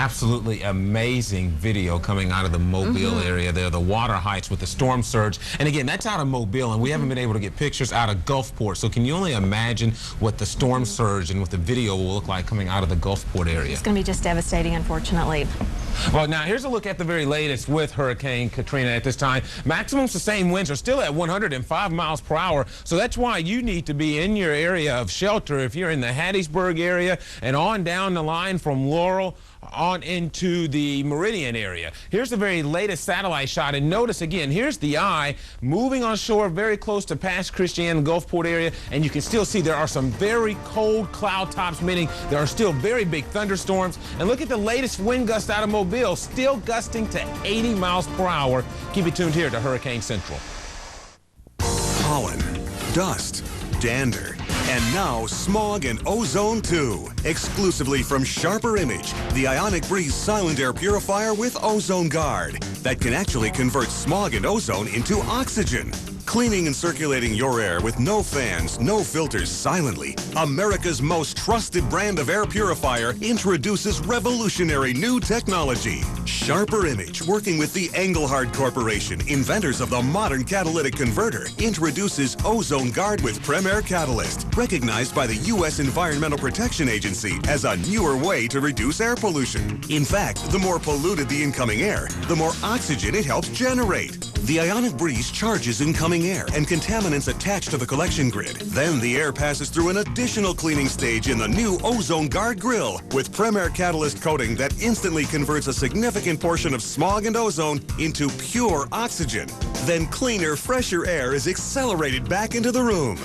Absolutely amazing video coming out of the Mobile area there, the water heights with the storm surge. And again, that's out of Mobile, and we haven't been able to get pictures out of Gulfport. So can you only imagine what the storm surge and what the video will look like coming out of the Gulfport area? It's going to be just devastating, unfortunately. Well, now here's a look at the very latest with Hurricane Katrina at this time. Maximum sustained winds are still at 105 miles per hour, so that's why you need to be in your area of shelter if you're in the Hattiesburg area and on down the line from Laurel on into the Meridian area. Here's the very latest satellite shot, and notice again, here's the eye moving on shore very close to past Christian Gulfport area, and you can still see there are some very cold cloud tops, meaning there are still very big thunderstorms. And look at the latest wind gust out of Mobile, still gusting to 80 miles per hour. Keep it tuned here to Hurricane Central. Pollen, dust, dander, and now smog and ozone too. Exclusively from Sharper Image, the Ionic Breeze Silent Air Purifier with Ozone Guard that can actually convert smog and ozone into oxygen. Cleaning and circulating your air with no fans, no filters, silently. America's most trusted brand of air purifier introduces revolutionary new technology. Sharper Image, working with the Engelhard Corporation, inventors of the modern catalytic converter, introduces Ozone Guard with Premier Catalyst, recognized by the U.S. Environmental Protection Agency as a newer way to reduce air pollution. In fact, the more polluted the incoming air, the more oxygen it helps generate. The Ionic Breeze charges incoming air and contaminants attached to the collection grid. Then the air passes through an additional cleaning stage in the new Ozone Guard grill with Premier Catalyst coating that instantly converts a significant portion of smog and ozone into pure oxygen. Then cleaner, fresher air is accelerated back into the room.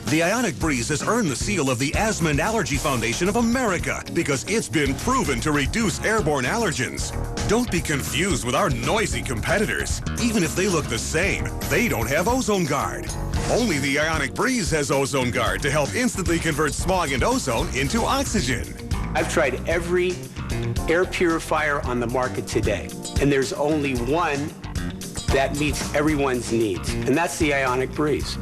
The Ionic Breeze has earned the seal of the Asthma and Allergy Foundation of America because it's been proven to reduce airborne allergens. Don't be confused with our noisy competitors. Even if they look the same, they don't have Ozone Guard. Only the Ionic Breeze has Ozone Guard to help instantly convert smog and ozone into oxygen. I've tried every air purifier on the market today, and there's only one that meets everyone's needs, and that's the Ionic Breeze.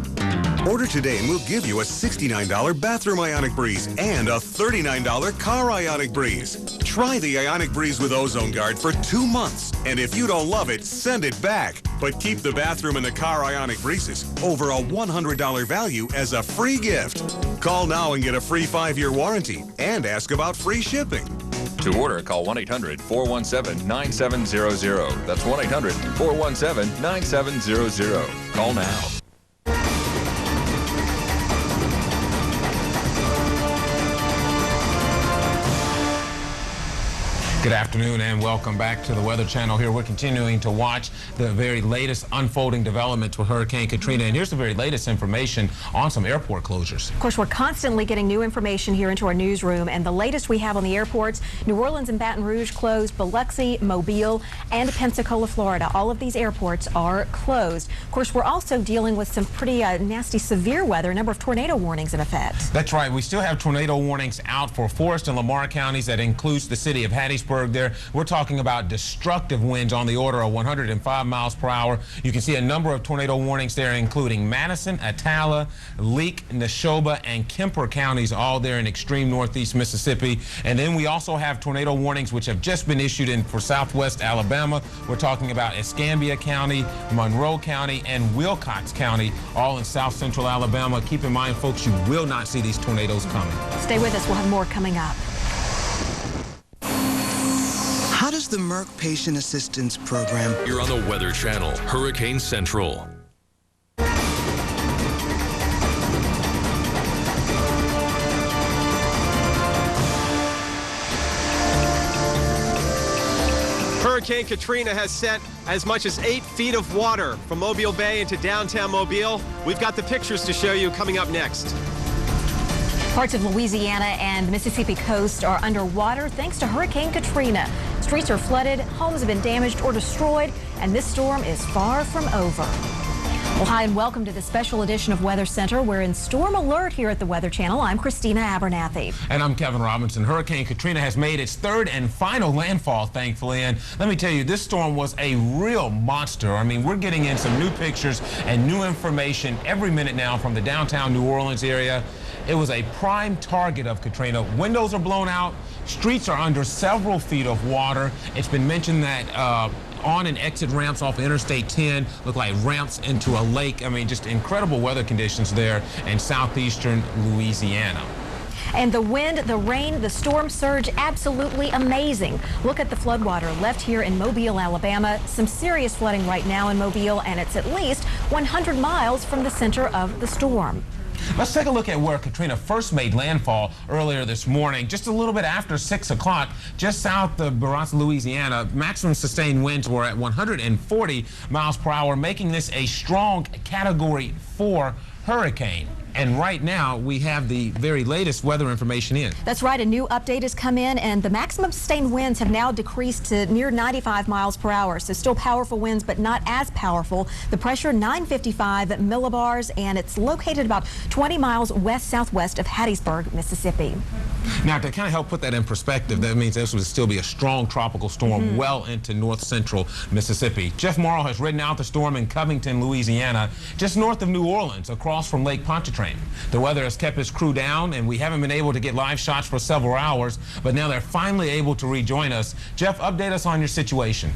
Order today and we'll give you a $69 bathroom Ionic Breeze and a $39 car Ionic Breeze. Try the Ionic Breeze with Ozone Guard for 2 months, and if you don't love it, send it back. But keep the bathroom and the car Ionic Breezes over a $100 value as a free gift. Call now and get a free 5-year warranty and ask about free shipping. To order, call 1-800-417-9700. That's 1-800-417-9700. Call now. Good afternoon and welcome back to the Weather Channel. Here we're continuing to watch the very latest unfolding developments with Hurricane Katrina. And here's the very latest information on some airport closures. Of course, we're constantly getting new information here into our newsroom. And the latest we have on the airports, New Orleans and Baton Rouge closed, Biloxi, Mobile, and Pensacola, Florida. All of these airports are closed. Of course, we're also dealing with some pretty nasty, severe weather, a number of tornado warnings in effect. That's right. We still have tornado warnings out for Forrest and Lamar counties. That includes the city of Hattiesburg. There, we're talking about destructive winds on the order of 105 miles per hour. You can see a number of tornado warnings there, including Madison, Atala, Leake, Neshoba, and Kemper counties, all there in extreme northeast Mississippi. And then we also have tornado warnings which have just been issued for southwest Alabama. We're talking about Escambia County, Monroe County, and Wilcox County, all in south central Alabama. Keep in mind, folks, you will not see these tornadoes coming. Stay with us. We'll have more coming up. How does the Merck Patient Assistance Program... You're on the Weather Channel, Hurricane Central. Hurricane Katrina has sent as much as 8 feet of water from Mobile Bay into downtown Mobile. We've got the pictures to show you coming up next. Parts of Louisiana and the Mississippi coast are underwater thanks to Hurricane Katrina. Streets are flooded, homes have been damaged or destroyed, and this storm is far from over. Well, hi and welcome to the special edition of Weather Center. We're in storm alert here at the Weather Channel. I'm Kristina Abernathy. And I'm Kevin Robinson. Hurricane Katrina has made its third and final landfall, thankfully. And let me tell you, this storm was a real monster. I mean, we're getting in some new pictures and new information every minute now from the downtown New Orleans area. It was a prime target of Katrina. Windows are blown out, Streets are under several feet of water. It's been mentioned that on and exit ramps off Interstate 10 look like ramps into a lake. I mean, just incredible weather conditions there in southeastern Louisiana. And the wind, the rain, the storm surge, absolutely amazing. Look at the floodwater left here in Mobile, Alabama. Some serious flooding right now in Mobile, and it's at least 100 miles from the center of the storm. Let's take a look at where Katrina first made landfall earlier this morning. Just a little bit after 6 o'clock, just south of Abernathy, Louisiana, maximum sustained winds were at 140 miles per hour, making this a strong Category 4 hurricane. And right now, we have the very latest weather information in. That's right. A new update has come in, and the maximum sustained winds have now decreased to near 95 miles per hour. So still powerful winds, but not as powerful. The pressure, 955 millibars, and it's located about 20 miles west-southwest of Hattiesburg, Mississippi. Now, to kind of help put that in perspective, that means this would still be a strong tropical storm well into north-central Mississippi. Jeff Morrow has ridden out the storm in Covington, Louisiana, just north of New Orleans, across from Lake Pontchartrain. The weather has kept his crew down, and we haven't been able to get live shots for several hours, but now they're finally able to rejoin us. Jeff, update us on your situation.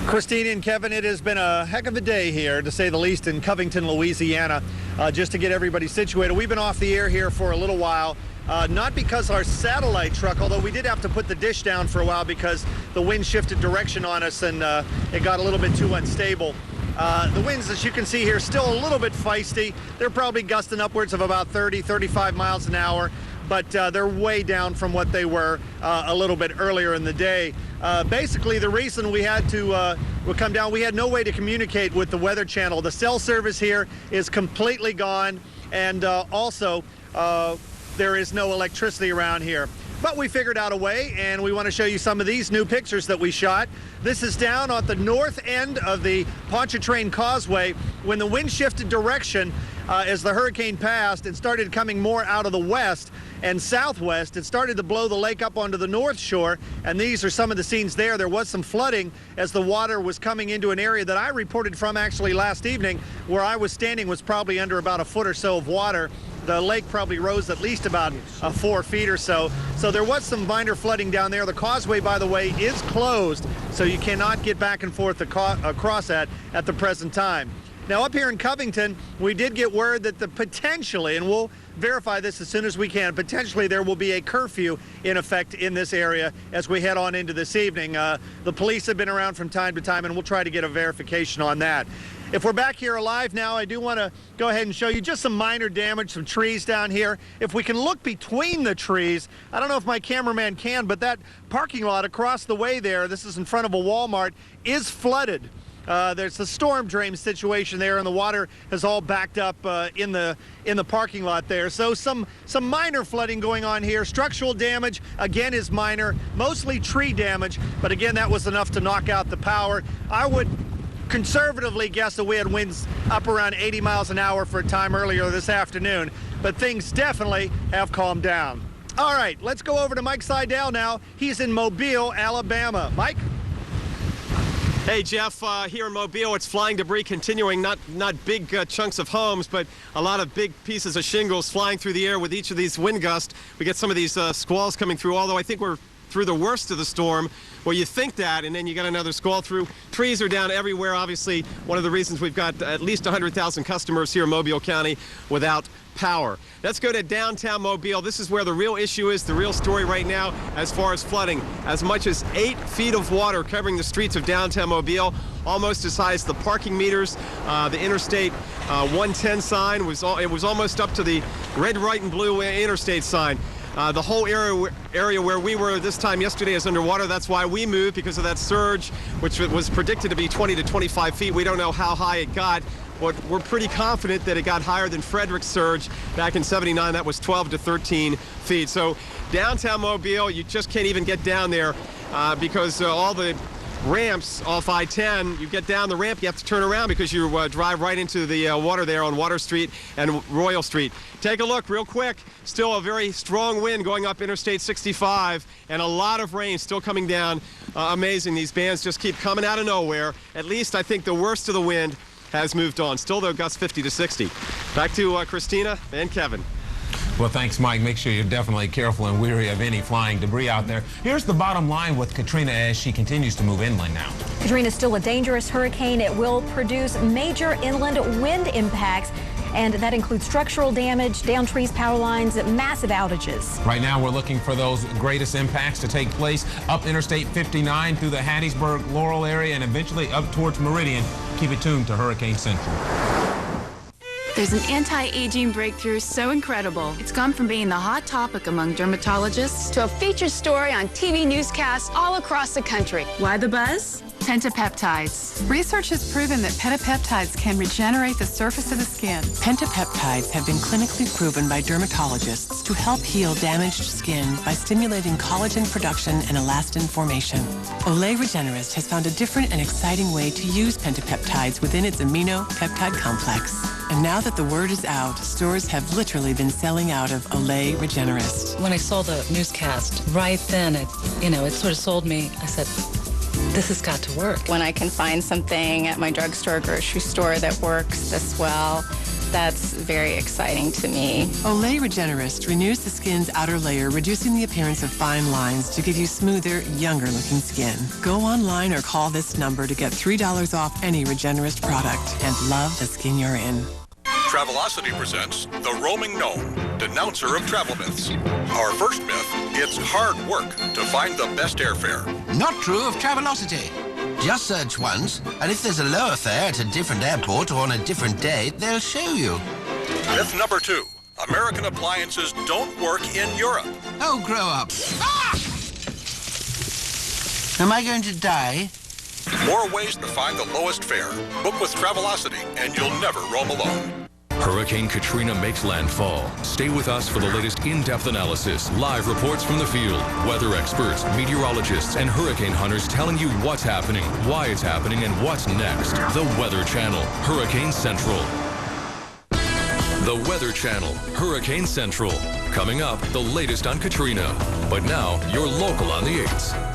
Kristina and Kevin, it has been a heck of a day here, to say the least, in Covington, Louisiana, just to get everybody situated. We've been off the air here for a little while, not because our satellite truck, although we did have to put the dish down for a while because the wind shifted direction on us and it got a little bit too unstable. The winds, as you can see here, still a little bit feisty. They're probably gusting upwards of about 30, 35 miles an hour, but they're way down from what they were a little bit earlier in the day. Basically, the reason we had to come down, we had no way to communicate with the Weather Channel. The cell service here is completely gone, and also there is no electricity around here. But we figured out a way, and we want to show you some of these new pictures that we shot. This is down at the north end of the Pontchartrain Causeway. When the wind shifted direction as the hurricane passed and started coming more out of the west and southwest, it started to blow the lake up onto the north shore, and these are some of the scenes there. There was some flooding as the water was coming into an area that I reported from actually last evening. Where I was standing was probably under about a foot or so of water. The lake probably rose at least about 4 feet or so. So there was some minor flooding down there. The causeway, by the way, is closed, so you cannot get back and forth across that at the present time. Now, up here in Covington, we did get word that potentially, and we'll verify this as soon as we can, potentially there will be a curfew in effect in this area as we head on into this evening. The police have been around from time to time, and we'll try to get a verification on that. If we're back here alive now, I do want to go ahead and show you just some minor damage, some trees down here. If we can look between the trees, I don't know if my cameraman can, but that parking lot across the way there, this is in front of a Walmart, is flooded. There's a storm drain situation there, and the water has all backed up in the parking lot there. So some minor flooding going on here. Structural damage, again, is minor, mostly tree damage, but again, that was enough to knock out the power. I would conservatively guess that we had winds up around 80 miles an hour for a time earlier this afternoon, but things definitely have calmed down. All right, let's go over to Mike Seidel now. He's in Mobile, Alabama. Mike? Hey, Jeff, here in Mobile, it's flying debris continuing, not big chunks of homes, but a lot of big pieces of shingles flying through the air with each of these wind gusts. We get some of these squalls coming through, although I think we're through the worst of the storm. Well, you think that, and then you got another squall through. Trees are down everywhere. Obviously, one of the reasons we've got at least 100,000 customers here in Mobile County without power. Let's go to downtown Mobile. This is where the real issue is, the real story right now as far as flooding. As much as 8 feet of water covering the streets of downtown Mobile, almost as high as the parking meters. The Interstate 110 sign it was almost up to the red, white, and blue interstate sign. The whole area where we were this time yesterday is underwater. That's why we moved, because of that surge, which was predicted to be 20 to 25 feet. We don't know how high it got, but we're pretty confident that it got higher than Frederick's surge back in '79. That was 12 to 13 feet. So downtown Mobile, you just can't even get down there because all the ramps off I-10, you get down the ramp, you have to turn around because you drive right into the water there on Water Street and Royal Street. Take a look real quick. Still a very strong wind going up Interstate 65 and a lot of rain still coming down. Amazing. These bands just keep coming out of nowhere. At least I think the worst of the wind has moved on. Still, though, gusts 50 to 60. Back to Kristina and Kevin. Well, thanks, Mike. Make sure you're definitely careful and wary of any flying debris out there. Here's the bottom line with Katrina as she continues to move inland now. Katrina is still a dangerous hurricane. It will produce major inland wind impacts, and that includes structural damage, downed trees, power lines, massive outages. Right now, we're looking for those greatest impacts to take place up Interstate 59 through the Hattiesburg, Laurel area, and eventually up towards Meridian. Keep it tuned to Hurricane Central. There's an anti-aging breakthrough so incredible. It's gone from being the hot topic among dermatologists to a featured story on TV newscasts all across the country. Why the buzz? Pentapeptides. Research has proven that pentapeptides can regenerate the surface of the skin. Pentapeptides have been clinically proven by dermatologists to help heal damaged skin by stimulating collagen production and elastin formation. Olay Regenerist has found a different and exciting way to use pentapeptides within its amino peptide complex. And now that the word is out, stores have literally been selling out of Olay Regenerist. When I saw the newscast, right then, it sort of sold me. I said, this has got to work. When I can find something at my drugstore or grocery store that works this well, that's very exciting to me. Olay Regenerist renews the skin's outer layer, reducing the appearance of fine lines to give you smoother, younger-looking skin. Go online or call this number to get $3 off any Regenerist product and love the skin you're in. Travelocity presents The Roaming Gnome, denouncer of travel myths. Our first myth, it's hard work to find the best airfare. Not true of Travelocity. Just search once, and if there's a lower fare at a different airport or on a different day, they'll show you. Myth number 2, American appliances don't work in Europe. Oh, grow up. Ah! Am I going to die? More ways to find the lowest fare. Book with Travelocity, and you'll never roam alone. Hurricane Katrina makes landfall. Stay with us for the latest in-depth analysis, live reports from the field, weather experts, meteorologists, and hurricane hunters telling you what's happening, why it's happening, and what's next. The Weather Channel, Hurricane Central. The Weather Channel, Hurricane Central. Coming up, the latest on Katrina. But now, you're local on the 8s.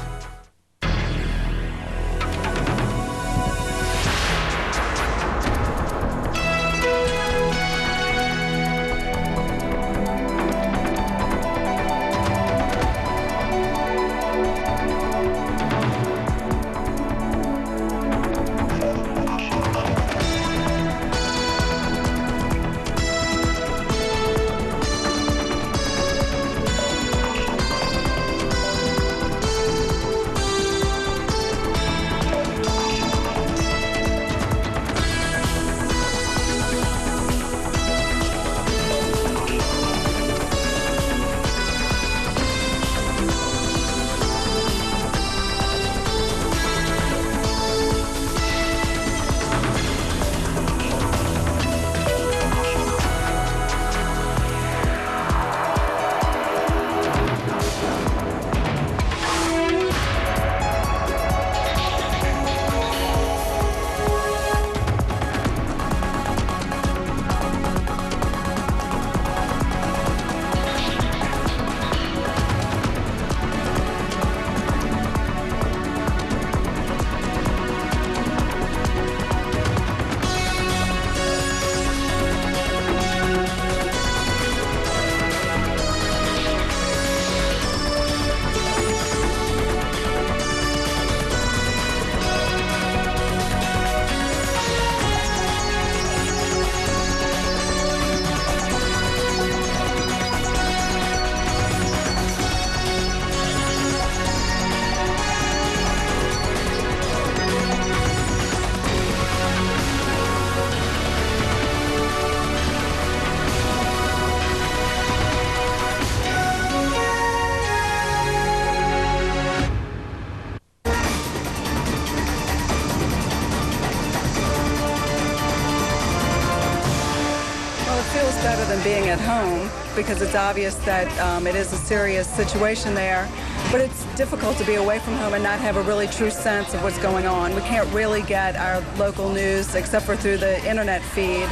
Better than being at home, because it's obvious that it is a serious situation there. But it's difficult to be away from home and not have a really true sense of what's going on. We can't really get our local news except for through the internet feed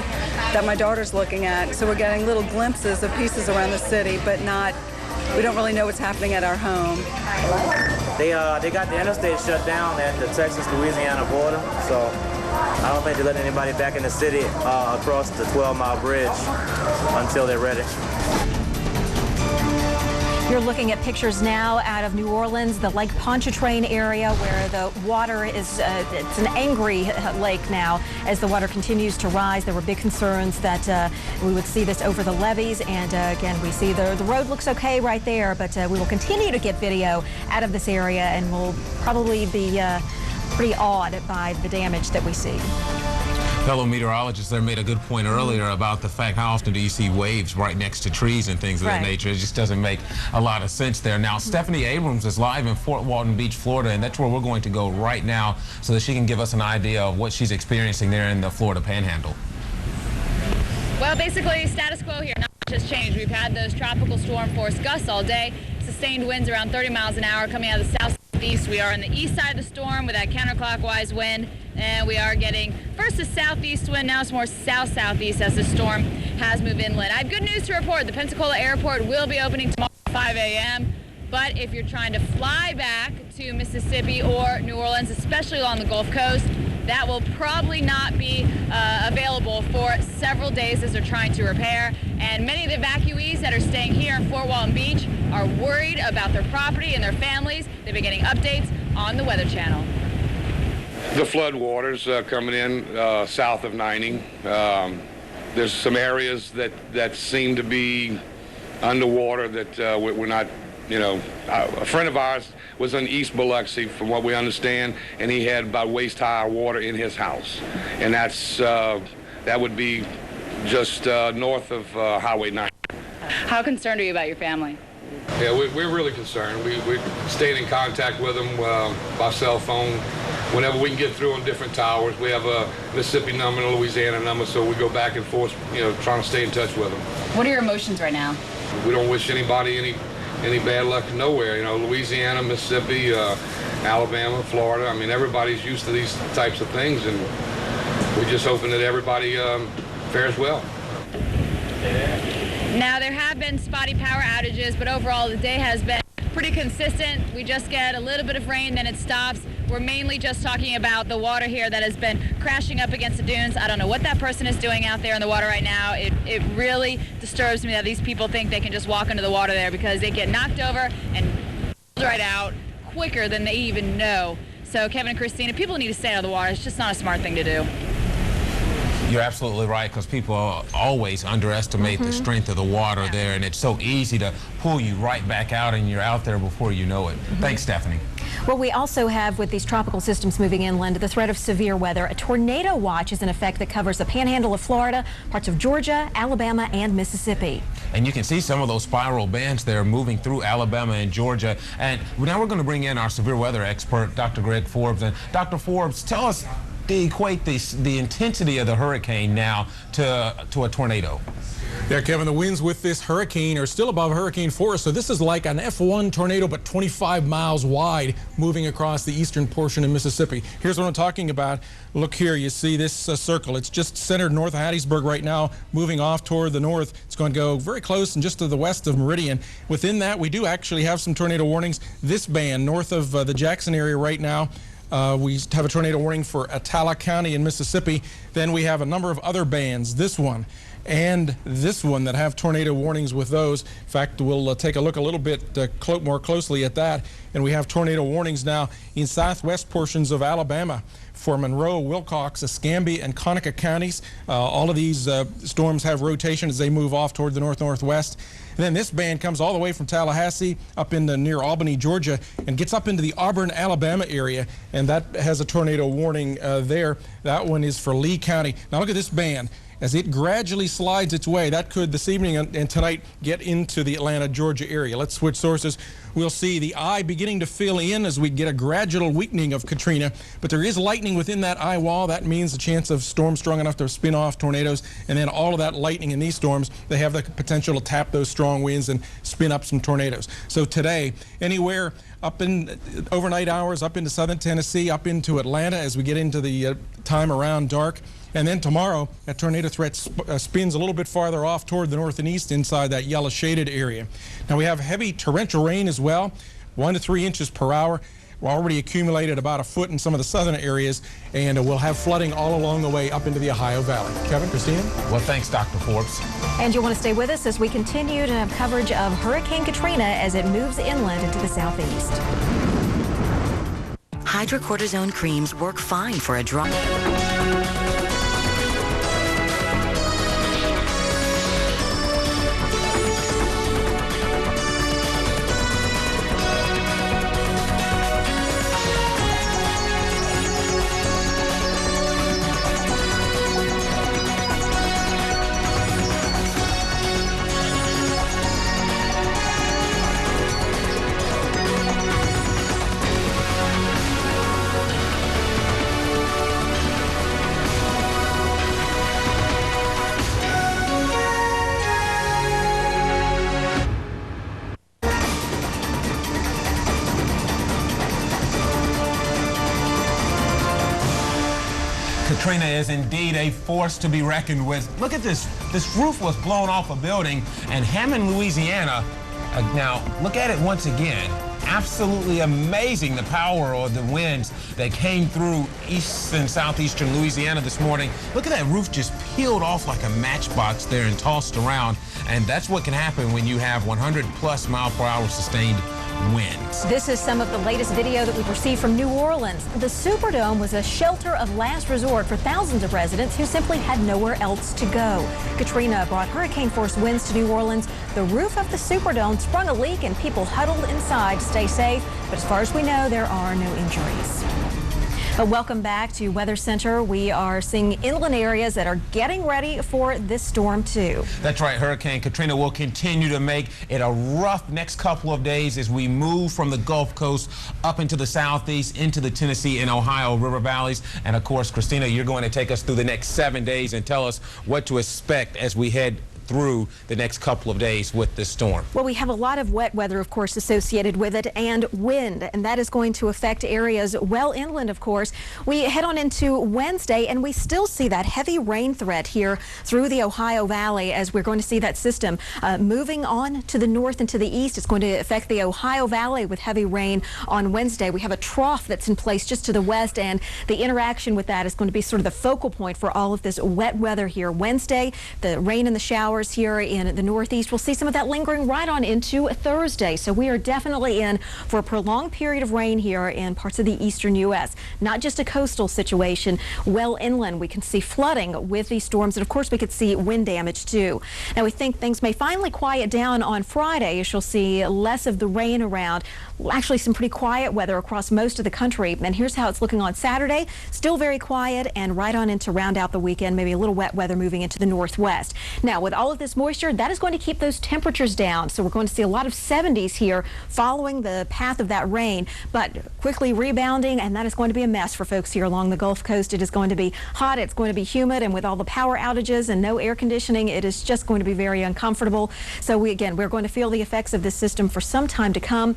that my daughter's looking at. So we're getting little glimpses of pieces around the city, but we don't really know what's happening at our home. They got the interstate shut down at the Texas-Louisiana border, so I don't think they're letting anybody back in the city across the 12-mile bridge until they're ready. You're looking at pictures now out of New Orleans, the Lake Pontchartrain area where the water is, it's an angry lake now as the water continues to rise. There were big concerns that we would see this over the levees. And again, we see the road looks okay right there, but we will continue to get video out of this area and we'll probably be pretty awed by the damage that we see. Fellow meteorologist there made a good point earlier about the fact how often do you see waves right next to trees and things of that nature. It just doesn't make a lot of sense there. Now, Stephanie Abrams is live in Fort Walton Beach, Florida, and that's where we're going to go right now so that she can give us an idea of what she's experiencing there in the Florida Panhandle. Well, basically, status quo here. Not much has changed. We've had those tropical storm force gusts all day, sustained winds around 30 miles an hour coming out of the southeast. We are on the east side of the storm with that counterclockwise wind, and we are getting first a southeast wind, now it's more south-southeast as the storm has moved inland. I have good news to report. The Pensacola Airport will be opening tomorrow at 5 a.m., but if you're trying to fly back to Mississippi or New Orleans, especially along the Gulf Coast, that will probably not be available for several days as they're trying to repair. And many of the evacuees that are staying here in Fort Walton Beach are worried about their property and their families. They've been getting updates on the Weather Channel. The flood waters coming in south of 90. There's some areas that seem to be underwater that we're not, you know, a friend of ours was in East Biloxi, from what we understand, and he had about waist-high water in his house. And that's, that would be just north of Highway 90. How concerned are you about your family? Yeah, we're really concerned. We're staying in contact with them by cell phone. Whenever we can get through on different towers, we have a Mississippi number and a Louisiana number, so we go back and forth, you know, trying to stay in touch with them. What are your emotions right now? We don't wish anybody any bad luck nowhere. You know, Louisiana, Mississippi, Alabama, Florida. I mean, everybody's used to these types of things, and we're just hoping that everybody fares well. Now, there have been spotty power outages, but overall the day has been pretty consistent. We just get a little bit of rain, then it stops. We're mainly just talking about the water here that has been crashing up against the dunes. I don't know what that person is doing out there in the water right now. It really disturbs me that these people think they can just walk into the water there, because they get knocked over and right out quicker than they even know. So Kevin and Kristina, people need to stay out of the water. It's just not a smart thing to do. You're absolutely right, because people always underestimate the strength of the water there, and it's so easy to pull you right back out, and you're out there before you know it. Thanks, Stephanie. Well, we also have, with these tropical systems moving inland, the threat of severe weather. A tornado watch is in effect that covers the panhandle of Florida, parts of Georgia, Alabama, and Mississippi. And you can see some of those spiral bands there moving through Alabama and Georgia. And now we're going to bring in our severe weather expert, Dr. Greg Forbes. And Dr. Forbes, tell us, equate the intensity of the hurricane now to a tornado. Yeah, Kevin, the winds with this hurricane are still above hurricane force, so this is like an F1 tornado, but 25 miles wide, moving across the eastern portion of Mississippi. Here's what I'm talking about. Look here, you see this circle. It's just centered north of Hattiesburg right now, moving off toward the north. It's going to go very close and just to the west of Meridian. Within that, we do actually have some tornado warnings. This band north of the Jackson area right now, we have a tornado warning for Atala County in Mississippi. Then we have a number of other bands, this one and this one, that have tornado warnings with those. In fact, we'll take a look a little bit more closely at that. And we have tornado warnings now in southwest portions of Alabama for Monroe, Wilcox, Escambia, and Conecuh counties. All of these storms have rotation as they move off toward the north-northwest. And then this band comes all the way from Tallahassee up into near Albany, Georgia, and gets up into the Auburn, Alabama area, and that has a tornado warning there. That one is for Lee County. Now look at this band. As it gradually slides its way, that could this evening and tonight get into the Atlanta, Georgia area. Let's switch sources. We'll see the eye beginning to fill in as we get a gradual weakening of Katrina, but there is lightning within that eye wall. That means a chance of storms strong enough to spin off tornadoes, and then all of that lightning in these storms, they have the potential to tap those strong winds and spin up some tornadoes. So today, anywhere up in overnight hours, up into southern Tennessee, up into Atlanta as we get into the time around dark. And then tomorrow, that tornado threat spins a little bit farther off toward the north and east inside that yellow shaded area. Now we have heavy torrential rain as well, 1 to 3 inches per hour. We're already accumulated about a foot in some of the southern areas, and we'll have flooding all along the way up into the Ohio Valley. Kevin, Kristina? Well, thanks, Dr. Forbes. And you'll want to stay with us as we continue to have coverage of Hurricane Katrina as it moves inland into the southeast. Hydrocortisone creams work fine for a dry... Katrina is indeed a force to be reckoned with. Look at this. This roof was blown off a building in Hammond, Louisiana. Now, look at it once again. Absolutely amazing, the power of the winds that came through east and southeastern Louisiana this morning. Look at that roof just peeled off like a matchbox there and tossed around. And that's what can happen when you have 100+ mile-per-hour sustained winds. This is some of the latest video that we've received from New Orleans. The Superdome was a shelter of last resort for thousands of residents who simply had nowhere else to go. Katrina brought hurricane-force winds to New Orleans. The roof of the Superdome sprung a leak and people huddled inside to stay safe. But as far as we know, there are no injuries. Welcome back to Weather Center. We are seeing inland areas that are getting ready for this storm too. That's right. Hurricane Katrina will continue to make it a rough next couple of days as we move from the Gulf Coast up into the southeast, into the Tennessee and Ohio river valleys. And of course, Kristina, you're going to take us through the next 7 days and tell us what to expect as we head through the next couple of days with this storm. Well, we have a lot of wet weather, of course, associated with it, and wind, and that is going to affect areas well inland, of course. We head on into Wednesday, and we still see that heavy rain threat here through the Ohio Valley as we're going to see that system moving on to the north and to the east. It's going to affect the Ohio Valley with heavy rain on Wednesday. We have a trough that's in place just to the west, and the interaction with that is going to be sort of the focal point for all of this wet weather here. Wednesday, the rain and the showers here in the northeast. We'll see some of that lingering right on into Thursday. So we are definitely in for a prolonged period of rain here in parts of the eastern U.S. Not just a coastal situation. Well inland, we can see flooding with these storms, and of course we could see wind damage too. Now we think things may finally quiet down on Friday as you'll see less of the rain around. Actually some pretty quiet weather across most of the country. And here's how it's looking on Saturday. Still very quiet, and right on into round out the weekend, maybe a little wet weather moving into the northwest. Now with all of this moisture, that is going to keep those temperatures down. So we're going to see a lot of 70s here following the path of that rain, but quickly rebounding, and that is going to be a mess for folks here along the Gulf Coast. It is going to be hot, it's going to be humid, and with all the power outages and no air conditioning, it is just going to be very uncomfortable. So we're going to feel the effects of this system for some time to come.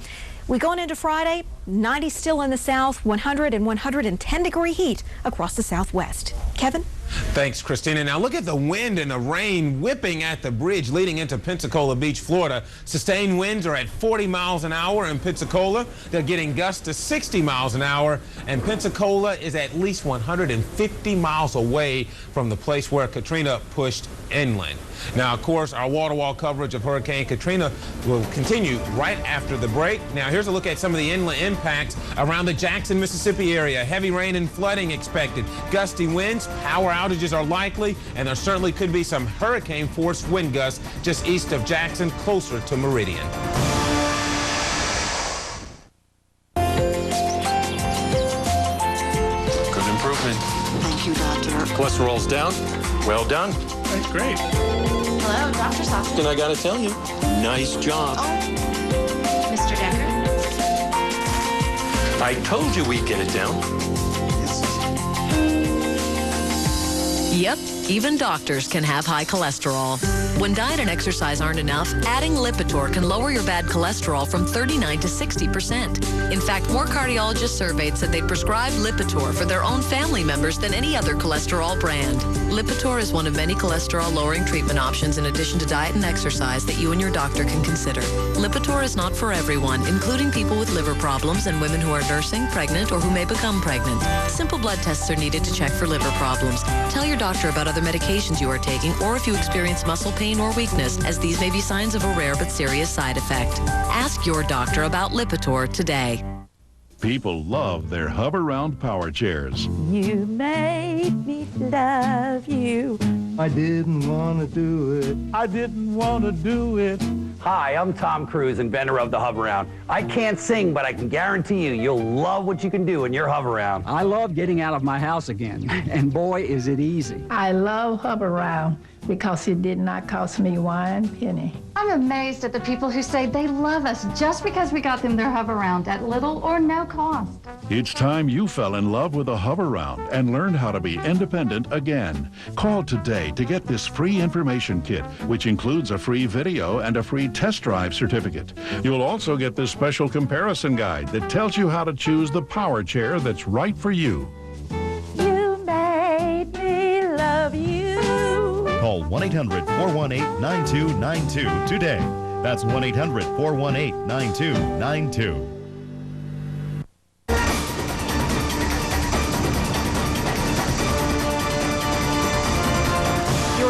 We going into Friday, 90 still in the south, 100 and 110 degree heat across the southwest. Kevin? Thanks, Kristina. Now look at the wind and the rain whipping at the bridge leading into Pensacola Beach, Florida. Sustained winds are at 40 miles an hour in Pensacola. They're getting gusts to 60 miles an hour, and Pensacola is at least 150 miles away from the place where Katrina pushed inland. Now, of course, our wall-to-wall coverage of Hurricane Katrina will continue right after the break. Now, here's a look at some of the inland impacts around the Jackson, Mississippi area. Heavy rain and flooding expected. Gusty winds, power outages are likely, and there certainly could be some hurricane-force wind gusts just east of Jackson, closer to Meridian. Good improvement. Thank you, doctor. Cholesterol's down. Well done. That's great. Hello, doctor's office. And I gotta tell you, nice job. Mr. Decker? I told you we'd get it down. Yep. Even doctors can have high cholesterol. When diet and exercise aren't enough, adding Lipitor can lower your bad cholesterol from 39 to 60%. In fact, more cardiologists surveyed said they'd prescribe Lipitor for their own family members than any other cholesterol brand. Lipitor is one of many cholesterol-lowering treatment options in addition to diet and exercise that you and your doctor can consider. Lipitor is not for everyone, including people with liver problems and women who are nursing, pregnant, or who may become pregnant. Simple blood tests are needed to check for liver problems. Tell your doctor about other medications you are taking or if you experience muscle pain or weakness, as these may be signs of a rare but serious side effect. Ask your doctor about Lipitor today. People love their hover-round power chairs. You made me love you. I didn't want to do it. I didn't want to do it. Hi, I'm Tom Cruise, inventor of the Hover-Round. I can't sing, but I can guarantee you'll love what you can do in your Hover-Round. I love getting out of my house again, and boy, is it easy. I love Hover-Round because it did not cost me one penny. I'm amazed at the people who say they love us just because we got them their Hover-Round at little or no cost. It's time you fell in love with a Hover-Round and learned how to be independent again. Call today to get this free information kit, which includes a free video and a free test drive certificate. You'll also get this special comparison guide that tells you how to choose the power chair that's right for you. You made me love you. Call 1-800-418-9292 today. That's 1-800-418-9292.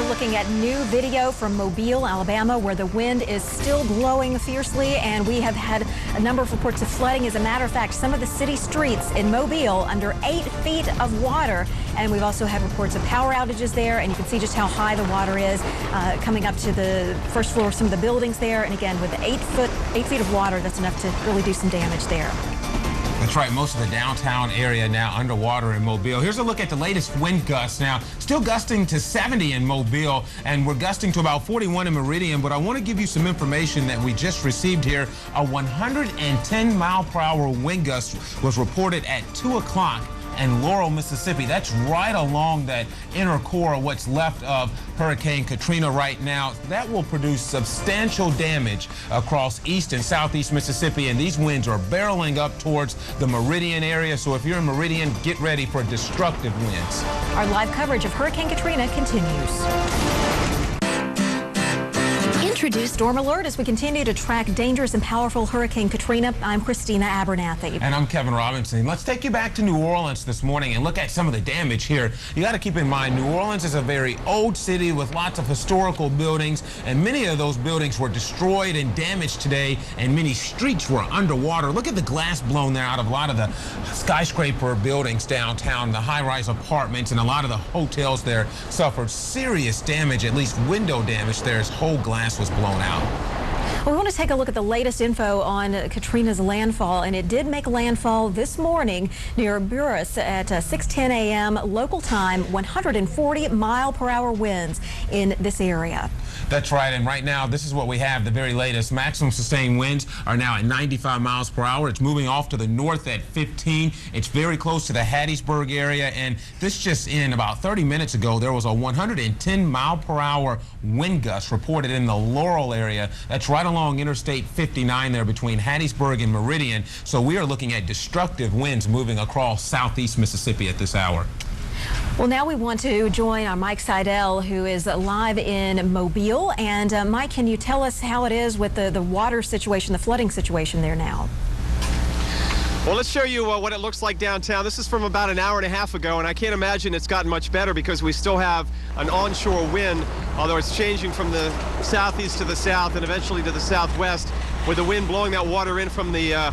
Looking at new video from Mobile, Alabama, where the wind is still blowing fiercely, and we have had a number of reports of flooding. As a matter of fact, some of the city streets in Mobile under 8 feet of water, and we've also had reports of power outages there, and you can see just how high the water is coming up to the first floor of some of the buildings there. And again, with 8 feet of water, that's enough to really do some damage there. That's right, most of the downtown area now underwater in Mobile. Here's a look at the latest wind gusts now. Still gusting to 70 in Mobile, and we're gusting to about 41 in Meridian, but I want to give you some information that we just received here. A 110-mile-per-hour wind gust was reported at 2 o'clock in Laurel, Mississippi. That's right along that inner core of what's left of Hurricane Katrina right now. That will produce substantial damage across east and southeast Mississippi, and these winds are barreling up towards the Meridian area. So if you're in Meridian, get ready for destructive winds. Our live coverage of Hurricane Katrina continues. Introduce Storm Alert as we continue to track dangerous and powerful Hurricane Katrina. I'm Kristina Abernathy. And I'm Kevin Robinson. Let's take you back to New Orleans this morning and look at some of the damage here. You got to keep in mind, New Orleans is a very old city with lots of historical buildings, and many of those buildings were destroyed and damaged today, and many streets were underwater. Look at the glass blown there out of a lot of the skyscraper buildings downtown, the high-rise apartments, and a lot of the hotels there suffered serious damage, at least window damage there as whole glass was blown out. Well, we want to take a look at the latest info on Katrina's landfall, and it did make landfall this morning near Buras at 6:10 a.m. local time. 140-mile-per-hour winds in this area. That's right, and right now this is what we have, the very latest. Maximum sustained winds are now at 95 miles per hour. It's moving off to the north at 15. It's very close to the Hattiesburg area, and this just in about 30 minutes ago, there was a 110-mile-per-hour wind gust reported in the Laurel area. That's right along Interstate 59 there between Hattiesburg and Meridian. So we are looking at destructive winds moving across southeast Mississippi at this hour. Well, now we want to join our Mike Seidel, who is live in Mobile. And Mike, can you tell us how it is with the water situation, the flooding situation there now? Well, let's show you what it looks like downtown. This is from about an hour and a half ago, and I can't imagine it's gotten much better because we still have an onshore wind, although it's changing from the southeast to the south and eventually to the southwest, with the wind blowing that water in from the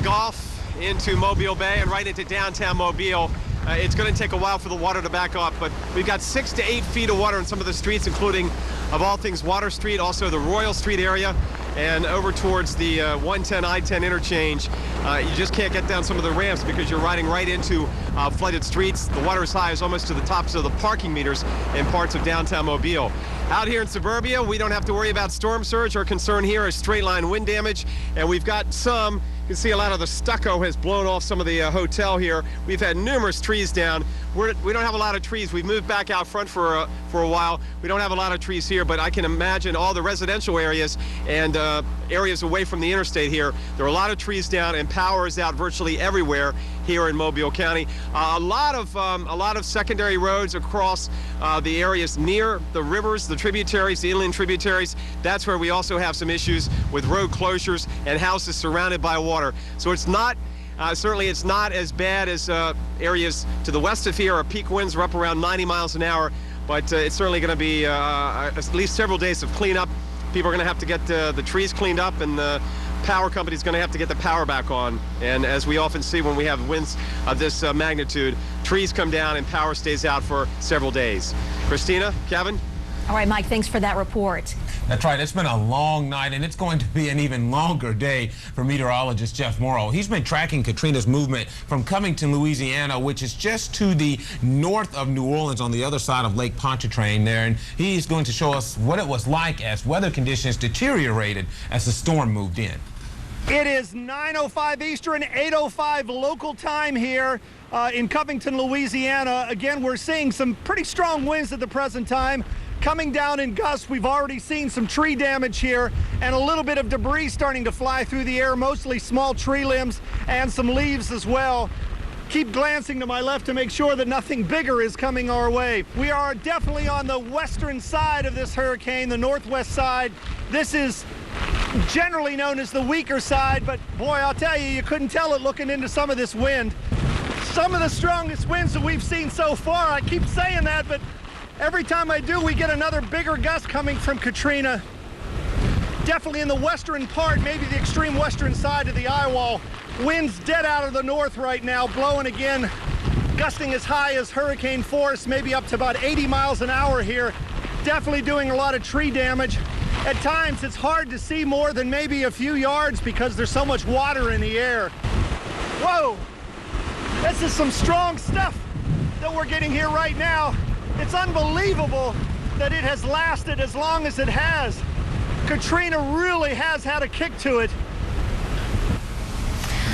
Gulf into Mobile Bay and right into downtown Mobile. It's going to take a while for the water to back off, but we've got 6 to 8 feet of water in some of the streets, including, of all things, Water Street, also the Royal Street area, and over towards the 110 I-10 interchange. You just can't get down some of the ramps because you're riding right into flooded streets. The water is high as almost to the tops of the parking meters in parts of downtown Mobile. Out here in suburbia, we don't have to worry about storm surge. Our concern here is straight line wind damage, and we've got some can see a lot of the stucco has blown off some of the hotel here. We've had numerous trees down. We don't have a lot of trees. We've moved back out front for a while. We don't have a lot of trees here, but I can imagine all the residential areas and areas away from the interstate here. There are a lot of trees down, and power is out virtually everywhere here in Mobile County. A lot of secondary roads across the areas near the rivers, the tributaries, the inland tributaries. That's where we also have some issues with road closures and houses surrounded by water. So it's not certainly it's not as bad as areas to the west of here. Our peak winds are up around 90 miles an hour, but it's certainly going to be at least several days of cleanup. People are going to have to get the trees cleaned up, and the power company's going to have to get the power back on. And as we often see when we have winds of this magnitude, trees come down and power stays out for several days. Kristina, Kevin? All right, Mike, thanks for that report. That's right. It's been a long night, and it's going to be an even longer day for meteorologist Jeff Morrow. He's been tracking Katrina's movement from Covington, Louisiana, which is just to the north of New Orleans on the other side of Lake Pontchartrain there. And he's going to show us what it was like as weather conditions deteriorated as the storm moved in. It is 9:05 Eastern, 8:05 local time here in Covington, Louisiana. Again, we're seeing some pretty strong winds at the present time. Coming down in gusts, we've already seen some tree damage here and a little bit of debris starting to fly through the air, mostly small tree limbs and some leaves as well. Keep glancing to my left to make sure that nothing bigger is coming our way. We are definitely on the western side of this hurricane, the northwest side. This is generally known as the weaker side, but boy, I'll tell you, you couldn't tell it looking into some of this wind. Some of the strongest winds that we've seen so far. I keep saying that, but every time I do, we get another bigger gust coming from Katrina. Definitely in the western part, maybe the extreme western side of the eye wall. Winds dead out of the north right now, blowing again, gusting as high as hurricane force, maybe up to about 80 miles an hour here. Definitely doing a lot of tree damage. At times, it's hard to see more than maybe a few yards because there's so much water in the air. Whoa, this is some strong stuff that we're getting here right now. It's unbelievable that it has lasted as long as it has. Katrina really has had a kick to it.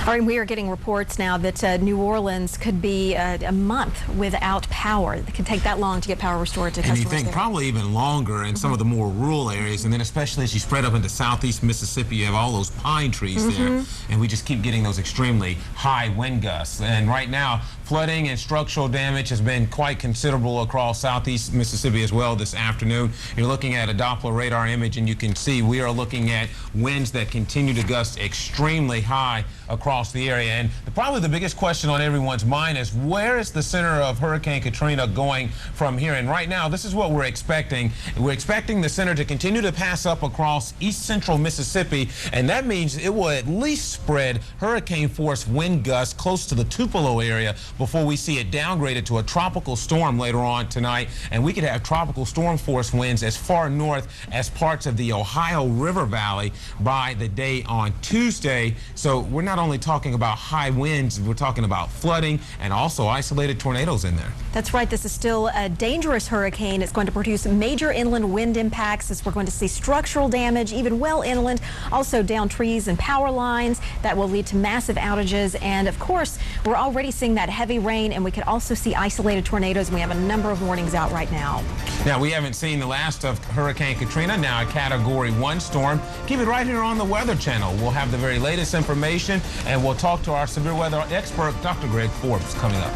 All right, we are getting reports now that New Orleans could be a month without power. It could take that long to get power restored to customers. And you think probably even longer in some of the more rural areas, and then especially as you spread up into southeast Mississippi, you have all those pine trees there, and we just keep getting those extremely high wind gusts. And right now, flooding and structural damage has been quite considerable across southeast Mississippi as well this afternoon. You're looking at a Doppler radar image, and you can see we are looking at winds that continue to gust extremely high across the area. And probably the biggest question on everyone's mind is, where is the center of Hurricane Katrina going from here? And right now, this is what we're expecting. We're expecting the center to continue to pass up across east central Mississippi, and that means it will at least spread hurricane force wind gusts close to the Tupelo area before we see it downgraded to a tropical storm later on tonight. And we could have tropical storm force winds as far north as parts of the Ohio River Valley by the day on Tuesday. So we're not only talking about high winds, we're talking about flooding and also isolated tornadoes in there. That's right. This is still a dangerous hurricane. It's going to produce major inland wind impacts as we're going to see structural damage, even well inland, also down trees and power lines that will lead to massive outages. And of course, we're already seeing that heavy rain, and we could also see isolated tornadoes, and we have a number of warnings out right now. Now, we haven't seen the last of Hurricane Katrina, now a Category 1 storm. Keep it right here on the Weather Channel. We'll have the very latest information, and we'll talk to our severe weather expert, Dr. Greg Forbes, coming up.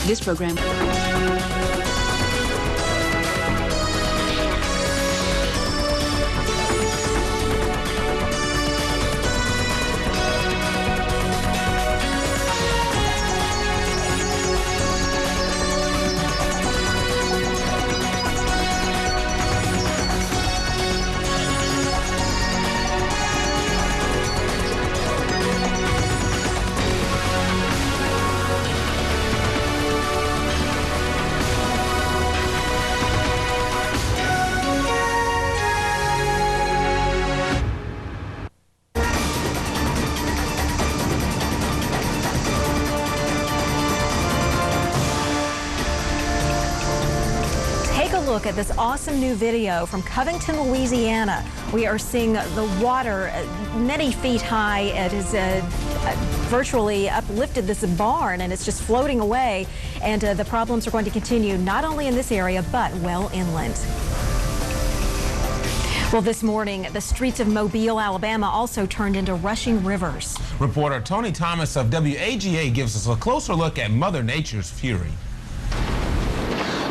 This program. look at this awesome new video from Covington, Louisiana. We are seeing the water many feet high. It has virtually uplifted this barn, and it's just floating away. And the problems are going to continue not only in this area, but well inland. Well, this morning, the streets of Mobile, Alabama also turned into rushing rivers. Reporter Tony Thomas of WAGA gives us a closer look at Mother Nature's fury.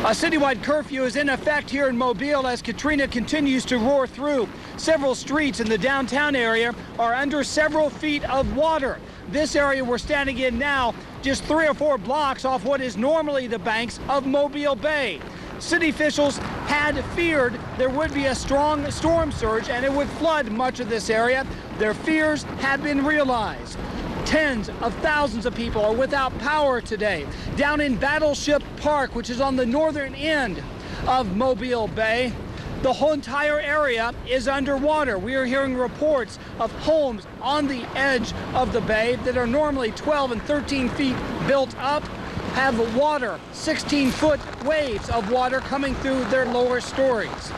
A citywide curfew is in effect here in Mobile as Katrina continues to roar through. Several streets in the downtown area are under several feet of water. This area we're standing in now, just 3 or 4 blocks off what is normally the banks of Mobile Bay. City officials had feared there would be a strong storm surge and it would flood much of this area. Their fears have been realized. Tens of thousands of people are without power today. Down in Battleship Park, which is on the northern end of Mobile Bay, the whole entire area is underwater. We are hearing reports of homes on the edge of the bay that are normally 12 and 13 feet built up have water, 16-foot waves of water coming through their lower stories.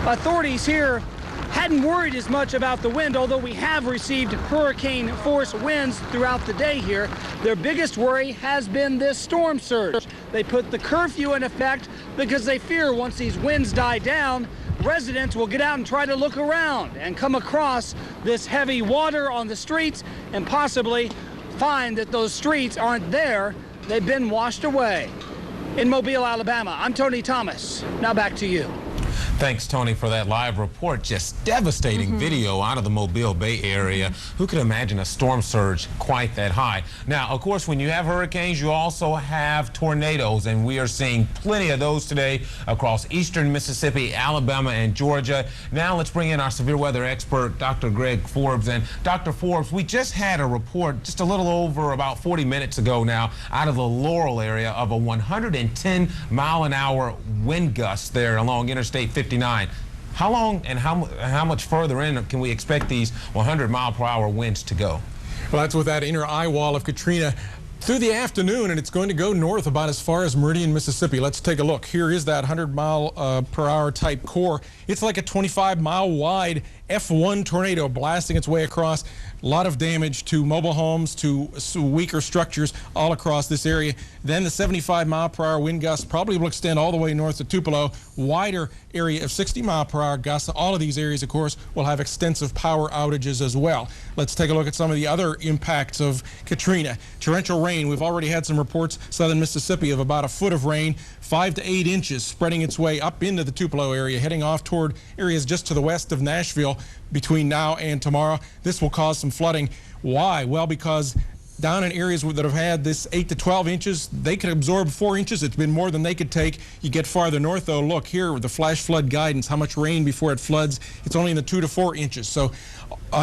Authorities here hadn't worried as much about the wind, although we have received hurricane force winds throughout the day here. Their biggest worry has been this storm surge. They put the curfew in effect because they fear once these winds die down, residents will get out and try to look around and come across this heavy water on the streets and possibly find that those streets aren't there. They've been washed away. In Mobile, Alabama, I'm Tony Thomas. Now back to you. Thanks, Tony, for that live report. Just devastating video out of the Mobile Bay area. Who could imagine a storm surge quite that high? Now, of course, when you have hurricanes, you also have tornadoes, and we are seeing plenty of those today across eastern Mississippi, Alabama, and Georgia. Now, let's bring in our severe weather expert, Dr. Greg Forbes. And Dr. Forbes, we just had a report just a little over about 40 minutes ago now out of the Laurel area of a 110-mile-an-hour wind gust there along Interstate 59. How long and how much further in can we expect these 100-mile-per-hour winds to go? Well, that's with that inner eye wall of Katrina through the afternoon, and it's going to go north about as far as Meridian, Mississippi. Let's take a look. Here is that 100-mile-per-hour type core. It's like a 25-mile wide F1 tornado blasting its way across. A lot of damage to mobile homes, to weaker structures all across this area. Then the 75-mile-per-hour wind gust probably will extend all the way north to Tupelo. Wider area of 60-mile-per-hour gusts. All of these areas, of course, will have extensive power outages as well. Let's take a look at some of the other impacts of Katrina. Torrential rain. We've already had some reports, southern Mississippi, of about a foot of rain, 5 to 8 inches, spreading its way up into the Tupelo area, heading off toward areas just to the west of Nashville between now and tomorrow. This will cause some flooding. Why? Well, because down in areas that have had this 8 to 12 inches, they could absorb 4 inches. It's been more than they could take. You get farther north, though, look here with the flash flood guidance, how much rain before it floods. It's only in the 2 to 4 inches. So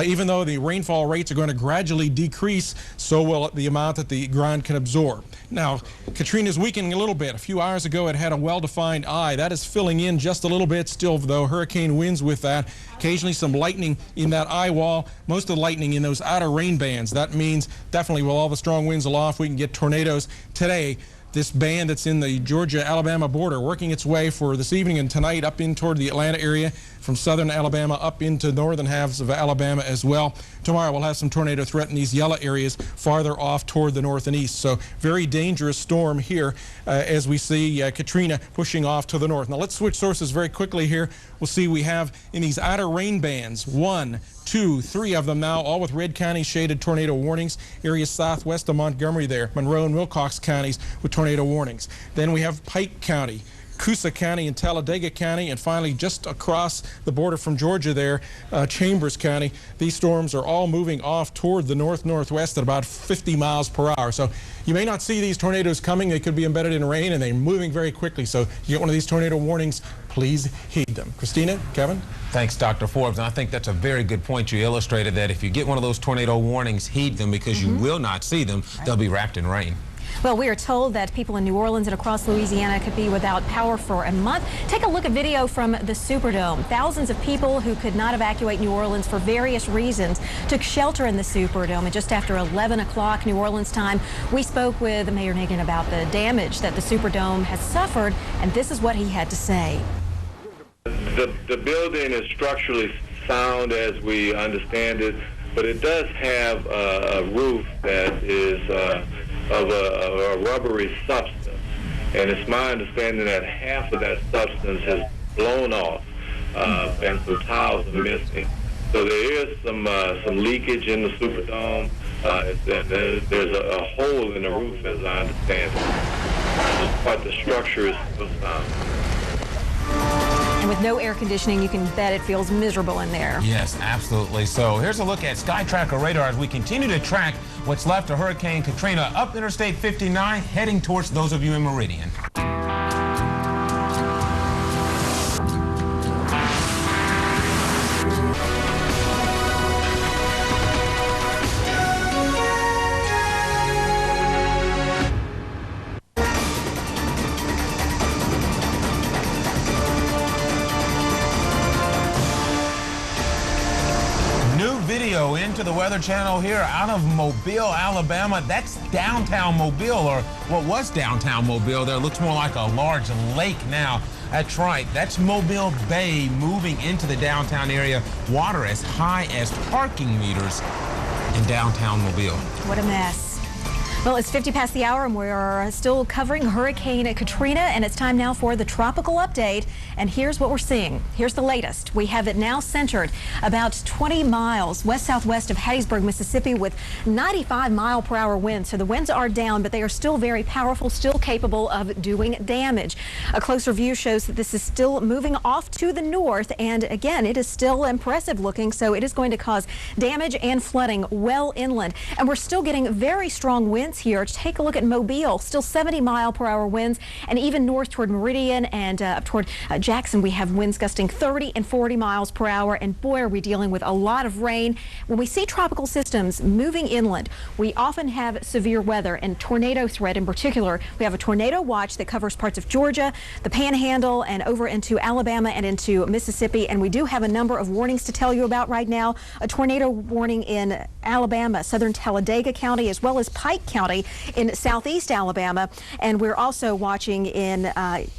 even though the rainfall rates are going to gradually decrease, so will the amount that the ground can absorb. Now, Katrina's weakening a little bit. A few hours ago, it had a well-defined eye. That is filling in just a little bit still, though. Hurricane winds with that. Occasionally some lightning in that eye wall. Most of the lightning in those outer rain bands. That means definitely with all the strong winds aloft, we can get tornadoes today. This band that's in the Georgia-Alabama border working its way for this evening and tonight up in toward the Atlanta area, from southern Alabama up into northern halves of Alabama as well. Tomorrow we'll have some tornado threat in these yellow areas farther off toward the north and east. So very dangerous storm here as we see Katrina pushing off to the north. Now let's switch sources very quickly here. We'll see we have in these outer rain bands 1, 2, 3 of them now, all with Red County shaded tornado warnings. Areas southwest of Montgomery there, Monroe and Wilcox counties with tornado warnings. Then we have Pike County, Coosa County and Talladega County, and finally just across the border from Georgia there, Chambers County. These storms are all moving off toward the north-northwest at about 50 miles per hour. So you may not see these tornadoes coming. They could be embedded in rain, and they're moving very quickly. So you get one of these tornado warnings, please heed them. Kristina, Kevin? Thanks, Dr. Forbes. And I think that's a very good point. You illustrated that if you get one of those tornado warnings, heed them because you will not see them. They'll be wrapped in rain. Well, we are told that people in New Orleans and across Louisiana could be without power for a month. Take a look at video from the Superdome. Thousands of people who could not evacuate New Orleans for various reasons took shelter in the Superdome. And just after 11 o'clock New Orleans time, we spoke with Mayor Nagin about the damage that the Superdome has suffered, and this is what he had to say. The building is structurally sound as we understand it, but it does have a roof that is of a rubbery substance. And it's my understanding that half of that substance has blown off, and some tiles are missing. So there is some leakage in the Superdome. There's a hole in the roof, as I understand it. But the structure is still sound. And with no air conditioning, you can bet it feels miserable in there. Yes, absolutely. So here's a look at Sky Tracker radar as we continue to track what's left of Hurricane Katrina up Interstate 59, heading towards those of you in Meridian. Video into the Weather Channel here out of Mobile, Alabama. That's downtown Mobile, or what was downtown Mobile. There looks more like a large lake now. That's right. That's Mobile Bay moving into the downtown area. Water as high as parking meters in downtown Mobile. What a mess. Well, it's 50 past the hour, and we're still covering Hurricane Katrina, and it's time now for the tropical update. And here's what we're seeing. Here's the latest. We have it now centered about 20 miles west-southwest of Hattiesburg, Mississippi, with 95-mile-per-hour winds. So the winds are down, but they are still very powerful, still capable of doing damage. A closer view shows that this is still moving off to the north, and again, it is still impressive looking, so it is going to cause damage and flooding well inland. And we're still getting very strong winds here. Take a look at Mobile, still 70-mile-per-hour winds, and even north toward Meridian and up toward Jackson, we have winds gusting 30 and 40 miles per hour, and boy, are we dealing with a lot of rain. When we see tropical systems moving inland, we often have severe weather and tornado threat in particular. We have a tornado watch that covers parts of Georgia, the Panhandle, and over into Alabama and into Mississippi, and we do have a number of warnings to tell you about right now. A tornado warning in Alabama, southern Talladega County, as well as Pike County in southeast Alabama, and we're also watching in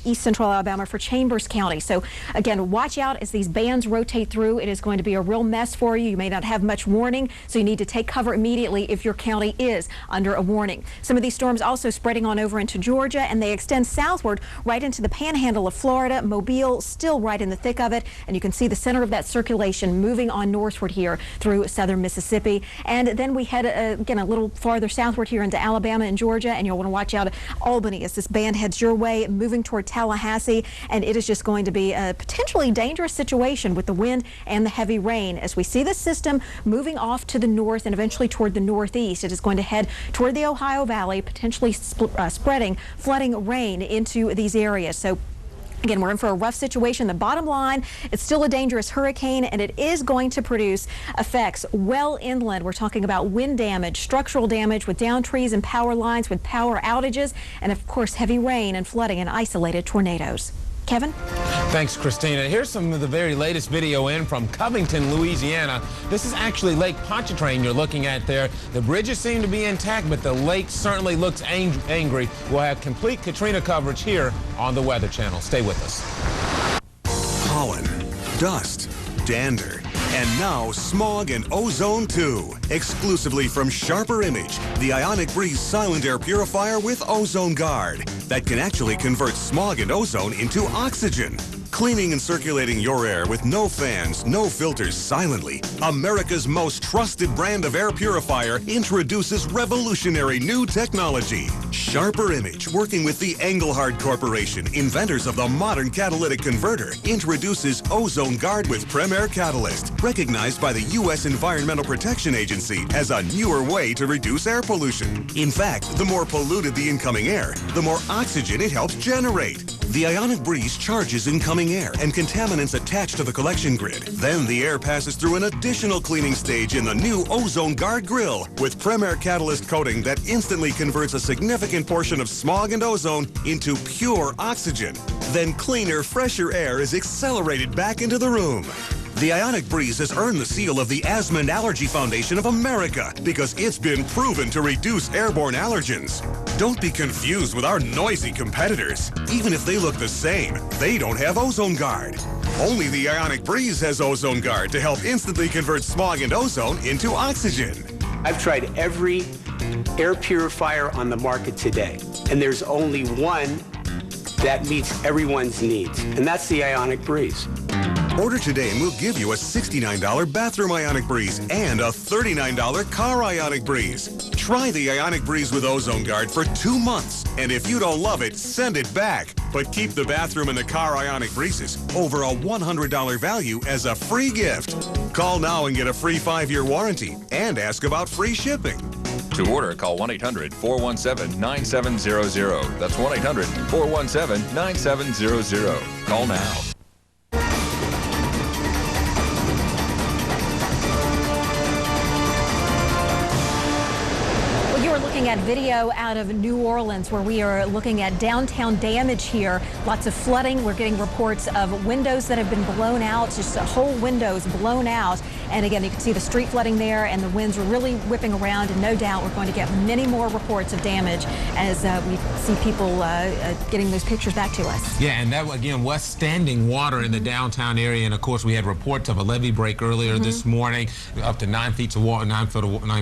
east central Alabama for Chambers County. So again, watch out as these bands rotate through. It is going to be a real mess for you. You may not have much warning, so you need to take cover immediately if your county is under a warning. Some of these storms also spreading on over into Georgia, and they extend southward right into the Panhandle of Florida. Mobile still right in the thick of it, and you can see the center of that circulation moving on northward here through southern Mississippi. And then we head again a little farther southward here into Alabama and Georgia, and you'll want to watch out Albany as this band heads your way, moving toward Tallahassee, and it is just going to be a potentially dangerous situation with the wind and the heavy rain. As we see this system moving off to the north and eventually toward the northeast, it is going to head toward the Ohio Valley, potentially spreading flooding rain into these areas. So again, we're in for a rough situation. The bottom line, it's still a dangerous hurricane, and it is going to produce effects well inland. We're talking about wind damage, structural damage with downed trees and power lines, with power outages, and of course, heavy rain and flooding and isolated tornadoes. Kevin? Thanks, Kristina. Here's some of the very latest video in from Covington, Louisiana. This is actually Lake Pontchartrain you're looking at there. The bridges seem to be intact, but the lake certainly looks angry. We'll have complete Katrina coverage here on the Weather Channel. Stay with us. Pollen, dust, dander, and now smog and ozone too. Exclusively from Sharper Image, the Ionic Breeze Silent Air Purifier with Ozone Guard that can actually convert smog and ozone into oxygen. Cleaning and circulating your air with no fans, no filters, silently. America's most trusted brand of air purifier introduces revolutionary new technology. Sharper Image, working with the Engelhard Corporation, inventors of the modern catalytic converter, introduces Ozone Guard with Premier Catalyst, recognized by the U.S. Environmental Protection Agency as a newer way to reduce air pollution. In fact, the more polluted the incoming air, the more oxygen it helps generate. The Ionic Breeze charges incoming air and contaminants attached to the collection grid. Then the air passes through an additional cleaning stage in the new Ozone Guard grill with Premier Catalyst coating that instantly converts a significant portion of smog and ozone into pure oxygen. Then cleaner, fresher air is accelerated back into the room. The Ionic Breeze has earned the seal of the Asthma and Allergy Foundation of America because it's been proven to reduce airborne allergens. Don't be confused with our noisy competitors. Even if they look the same, they don't have Ozone Guard. Only the Ionic Breeze has Ozone Guard to help instantly convert smog and ozone into oxygen. I've tried every air purifier on the market today, and there's only one that meets everyone's needs, and that's the Ionic Breeze. Order today and we'll give you a $69 bathroom Ionic Breeze and a $39 car Ionic Breeze. Try the Ionic Breeze with Ozone Guard for 2 months, and if you don't love it, send it back. But keep the bathroom and the car Ionic Breezes over a $100 value as a free gift. Call now and get a free 5-year warranty and ask about free shipping. To order, call 1-800-417-9700. That's 1-800-417-9700. Call now. Looking at video out of New Orleans, where we are looking at downtown damage here. Lots of flooding. We're getting reports of windows that have been blown out, just whole windows blown out. And again, you can see the street flooding there, and the winds are really whipping around. And no doubt we're going to get many more reports of damage as we see people getting those pictures back to us. Yeah, and that again was standing water in the downtown area. And of course, we had reports of a levee break earlier this morning, up to 9 feet of water, 9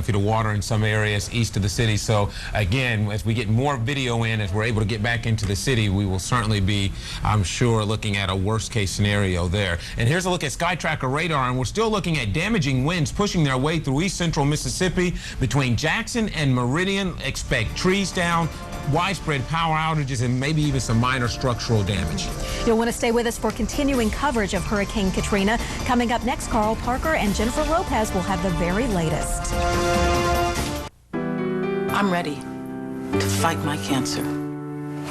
feet of water in some areas east of the city. So again, as we get more video in, as we're able to get back into the city, we will certainly be, I'm sure, looking at a worst case scenario there. And here's a look at Sky Tracker radar, and we're still looking at damaging winds pushing their way through east central Mississippi between Jackson and Meridian. Expect trees down, widespread power outages, and maybe even some minor structural damage. You'll want to stay with us for continuing coverage of Hurricane Katrina. Coming up next, Carl Parker and Jennifer Lopez will have the very latest. I'm ready to fight my cancer.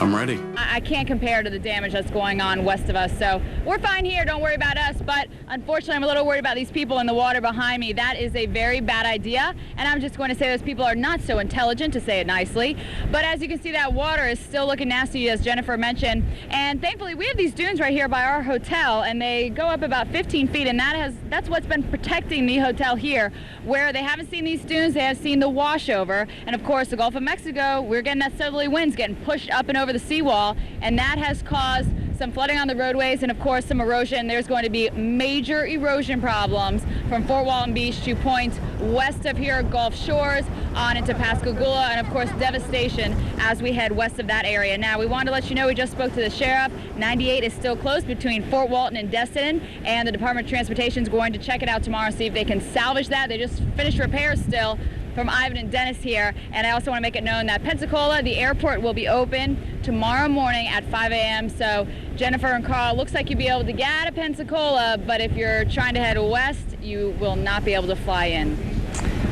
I'm ready. I can't compare to the damage that's going on west of us, so we're fine here. Don't worry about us. But unfortunately, I'm a little worried about these people in the water behind me. That is a very bad idea, and I'm just going to say those people are not so intelligent, to say it nicely. But as you can see, that water is still looking nasty, as Jennifer mentioned. And thankfully, we have these dunes right here by our hotel, and they go up about 15 feet, and that's what's been protecting the hotel here. Where they haven't seen these dunes, they have seen the washover. And of course, the Gulf of Mexico, we're getting that southerly winds getting pushed up and over the seawall, and that has caused some flooding on the roadways and of course some erosion. There's going to be major erosion problems from Fort Walton Beach to points west of here, Gulf Shores, on into Pascagoula, and of course devastation as we head west of that area. Now, we wanted to let you know we just spoke to the sheriff. 98 is still closed between Fort Walton and Destin, and the Department of Transportation is going to check it out tomorrow, see if they can salvage that. They just finished repairs still from Ivan and Dennis here. And I also want to make it known that Pensacola, the airport, will be open tomorrow morning at 5 a.m. So Jennifer and Carl, looks like you'll be able to get out of Pensacola, but if you're trying to head west, you will not be able to fly in.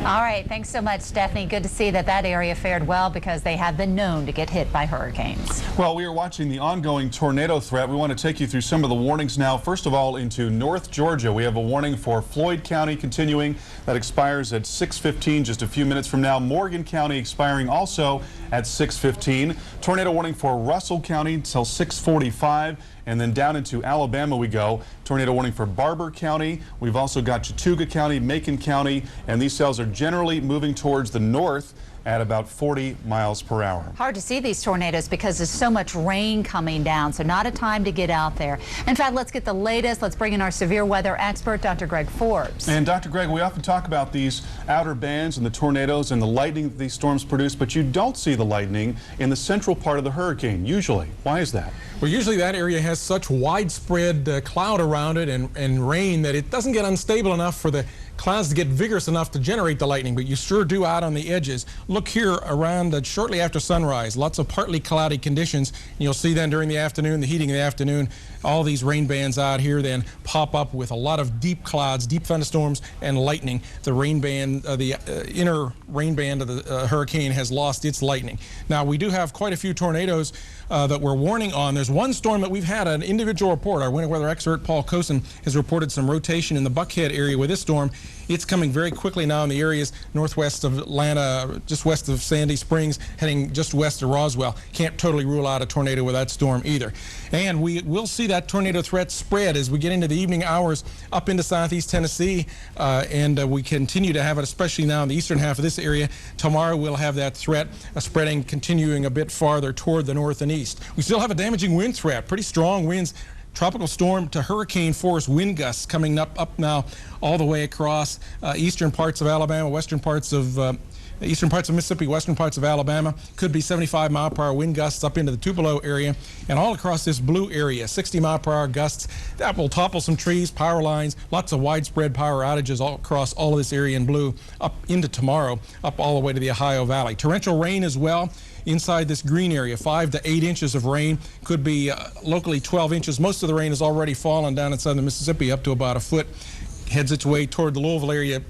All right, thanks so much, Stephanie. Good to see that that area fared well, because they have been known to get hit by hurricanes. Well, we are watching the ongoing tornado threat. We want to take you through some of the warnings now. First of all, into North Georgia, we have a warning for Floyd County continuing. That expires at 6:15, just a few minutes from now. Morgan County expiring also at 6:15. Tornado warning for Russell County until 6:45. And then down into Alabama we go. Tornado warning for Barber County. We've also got Chattooga County, Macon County, and these cells are generally moving towards the north at about 40 miles per hour. Hard to see these tornadoes because there's so much rain coming down, so not a time to get out there. In fact, let's get the latest. Let's bring in our severe weather expert, Dr. Greg Forbes. And Dr. Greg, we often talk about these outer bands and the tornadoes and the lightning that these storms produce, but you don't see the lightning in the central part of the hurricane, usually. Why is that? Well, usually that area has such widespread cloud around it and rain that it doesn't get unstable enough for the clouds to get vigorous enough to generate the lightning, but you sure do out on the edges. Look here around shortly after sunrise, lots of partly cloudy conditions. You'll see then during the afternoon, the heating of the afternoon, all these rain bands out here then pop up with a lot of deep clouds, deep thunderstorms, and lightning. The rain band, the inner rain band of the hurricane has lost its lightning. Now, we do have quite a few tornadoes that we're warning on. There's one storm that we've had an individual report. Our winter weather expert, Paul Cosin, has reported some rotation in the Buckhead area with this storm. It's coming very quickly now in the areas northwest of Atlanta, just west of Sandy Springs, heading just west of Roswell. Can't totally rule out a tornado with that storm either. And we will see that tornado threat spread as we get into the evening hours up into southeast Tennessee, and we continue to have it, especially now in the eastern half of this area. Tomorrow we'll have that threat spreading, continuing a bit farther toward the north and east. We still have a damaging wind threat, pretty strong winds tropical storm to hurricane force wind gusts coming up now all the way across eastern parts of Alabama, western parts of Mississippi, western parts of Alabama. Could be 75-mile-per-hour wind gusts up into the Tupelo area and all across this blue area. 60-mile-per-hour gusts that will topple some trees, power lines, lots of widespread power outages all across all of this area in blue up into tomorrow, up all the way to the Ohio Valley. Torrential rain as well inside this green area. 5 to 8 inches of rain, could be locally 12 inches. Most of the rain has already fallen down in southern Mississippi up to about a foot. Heads its way toward the Louisville area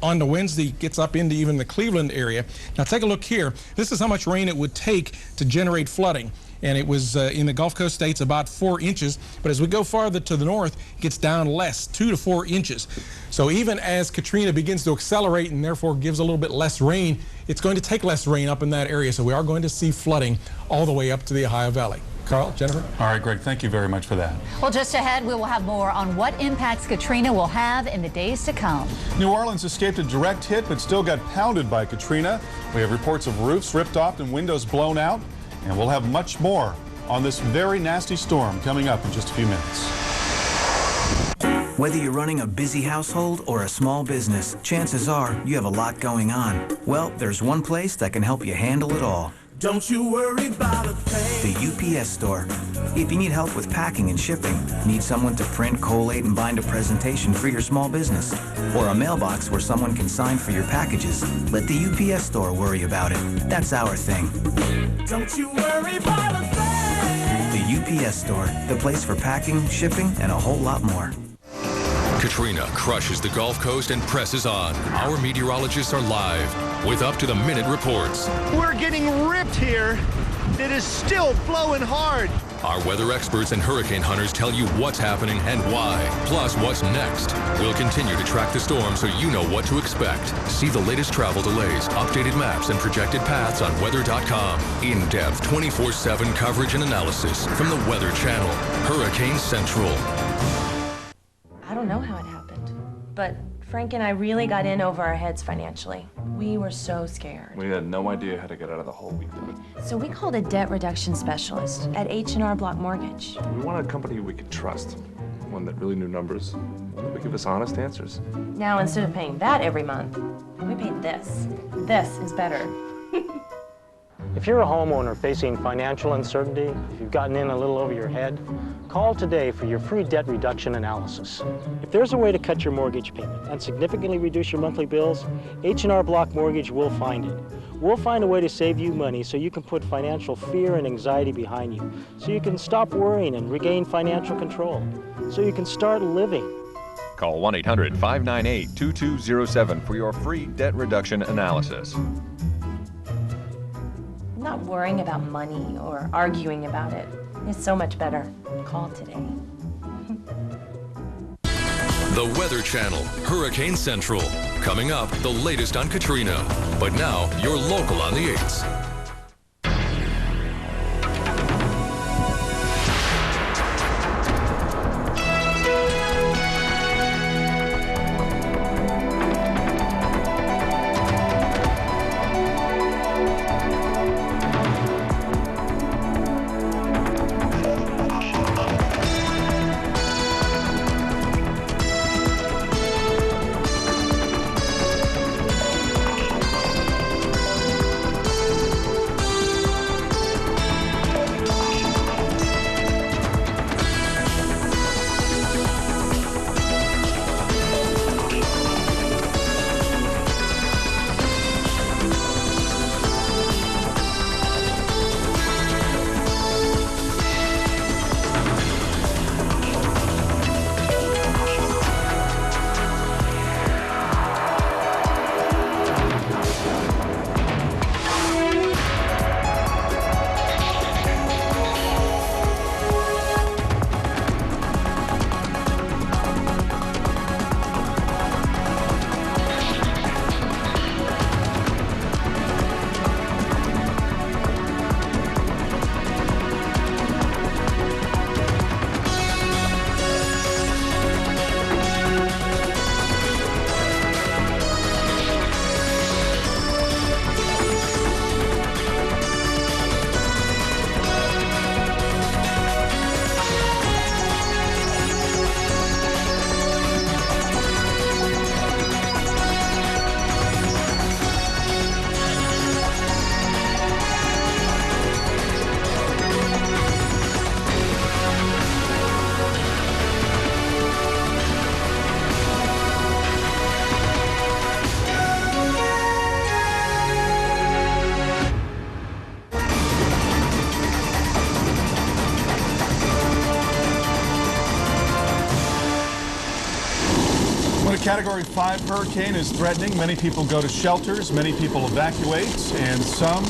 on the Wednesday, gets up into even the Cleveland area. Now take a look here. This is how much rain it would take to generate flooding. And it was in the Gulf Coast states about 4 inches. But as we go farther to the north, it gets down less, 2 to 4 inches. So even as Katrina begins to accelerate and therefore gives a little bit less rain, it's going to take less rain up in that area. So we are going to see flooding all the way up to the Ohio Valley. Carl, Jennifer? All right, Greg, thank you very much for that. Well, just ahead, we will have more on what impacts Katrina will have in the days to come. New Orleans escaped a direct hit, but still got pounded by Katrina. We have reports of roofs ripped off and windows blown out, and we'll have much more on this very nasty storm coming up in just a few minutes. Whether you're running a busy household or a small business, chances are you have a lot going on. Well, there's one place that can help you handle it all. Don't you worry about a thing. The UPS store. If you need help with packing and shipping, need someone to print, collate, and bind a presentation for your small business, or a mailbox where someone can sign for your packages, let the UPS store worry about it. That's our thing. Don't you worry about a thing. The UPS store, the place for packing, shipping, and a whole lot more. Katrina crushes the Gulf Coast and presses on. Our meteorologists are live with up-to-the-minute reports. We're getting ripped here. It is still blowing hard. Our weather experts and hurricane hunters tell you what's happening and why, plus what's next. We'll continue to track the storm so you know what to expect. See the latest travel delays, updated maps, and projected paths on weather.com. In-depth 24/7 coverage and analysis from the Weather Channel. Hurricane Central. I don't know how it happened, but Frank and I really got in over our heads financially. We were so scared. We had no idea how to get out of the hole we did. So we called a debt reduction specialist at H&R Block Mortgage. We wanted a company we could trust, one that really knew numbers, one that would give us honest answers. Now, instead of paying that every month, we paid this. This is better. If you're a homeowner facing financial uncertainty, if you've gotten in a little over your head, call today for your free debt reduction analysis. If there's a way to cut your mortgage payment and significantly reduce your monthly bills, H&R Block Mortgage will find it. We'll find a way to save you money so you can put financial fear and anxiety behind you, so you can stop worrying and regain financial control, so you can start living. Call 1-800-598-2207 for your free debt reduction analysis. Not worrying about money or arguing about it is so much better. Call today. The Weather Channel, Hurricane Central. Coming up, the latest on Katrina. But now, you're local on the 8s. When a Category 5 hurricane is threatening, many people go to shelters, many people evacuate, and some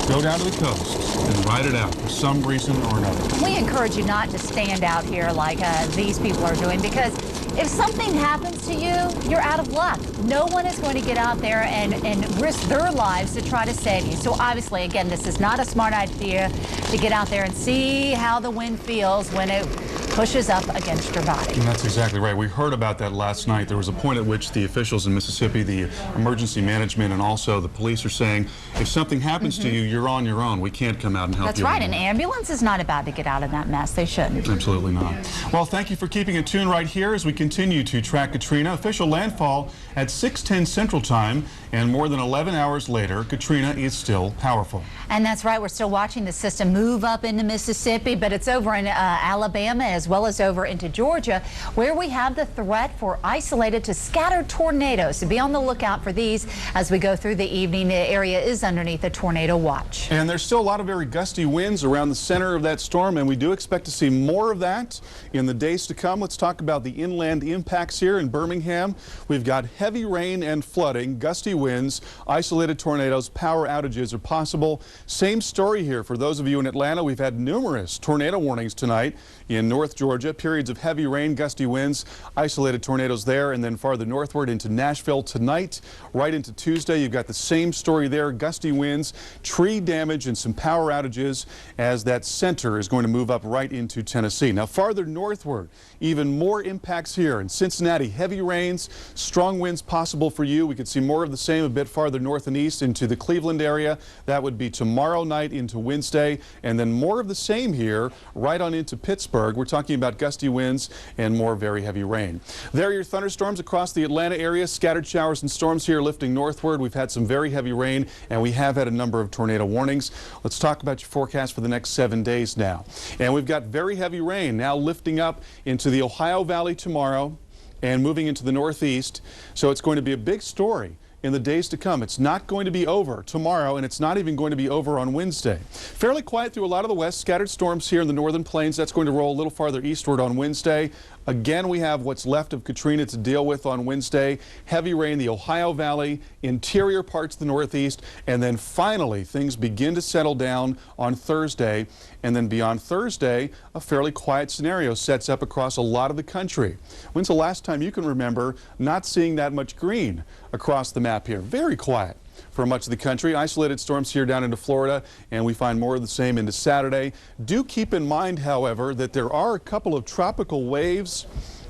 go down to the coast and ride it out for some reason or another. We encourage you not to stand out here like these people are doing, because if something happens to you, you're out of luck. No one is going to get out there and risk their lives to try to save you. So obviously, again, this is not a smart idea to get out there and see how the wind feels when it pushes up against your body. And that's exactly right. We heard about that last night. There was a point at which the officials in Mississippi, the emergency management, and also the police are saying, if something happens to you, you're on your own. We can't come out and help you. That's right. An ambulance is not about to get out of that mess. They shouldn't. Absolutely not. Well, thank you for keeping it tuned right here as we continue to track Katrina. Official landfall at 6:10 Central Time, and more than 11 hours later, Katrina is still powerful. And that's right. We're still watching the system move up into Mississippi, but it's over in Alabama as well as over into Georgia, where we have the threat for isolated to scattered tornadoes. So be on the lookout for these as we go through the evening. The area is underneath a tornado watch. And there's still a lot of very gusty winds around the center of that storm, and we do expect to see more of that in the days to come. Let's talk about the inland impacts here in Birmingham. We've got heavy rain and flooding, gusty winds, isolated tornadoes, power outages are possible. Same story here for those of you in Atlanta. We've had numerous tornado warnings tonight in North Georgia. Periods of heavy rain, gusty winds, isolated tornadoes there, and then farther northward into Nashville tonight. Right into Tuesday, you've got the same story there. Gusty winds, tree damage, and some power outages as that center is going to move up right into Tennessee. Now farther northward, even more impacts here in Cincinnati. Heavy rains, strong winds possible for you. We could see more of the same a bit farther north and east into the Cleveland area. That would be tomorrow night into Wednesday, and then more of the same here right on into Pittsburgh. We're talking about gusty winds and more very heavy rain. There are your thunderstorms across the Atlanta area. Scattered showers and storms here lifting northward. We've had some very heavy rain, and we have had a number of tornado warnings. Let's talk about your forecast for the next 7 days now. And we've got very heavy rain now lifting up into the Ohio Valley tomorrow and moving into the northeast. So it's going to be a big story in the days to come. It's not going to be over tomorrow, and it's not even going to be over on Wednesday. Fairly quiet through a lot of the west. Scattered storms here in the northern plains. That's going to roll a little farther eastward on Wednesday. Again, we have what's left of Katrina to deal with on Wednesday. Heavy rain, the Ohio Valley, interior parts of the northeast, and then finally things begin to settle down on Thursday. And then beyond Thursday, a fairly quiet scenario sets up across a lot of the country. When's the last time you can remember not seeing that much green across the map here? Very quiet for much of the country. Isolated storms here down into Florida, and we find more of the same into Saturday. Do keep in mind, however, that there are a couple of tropical waves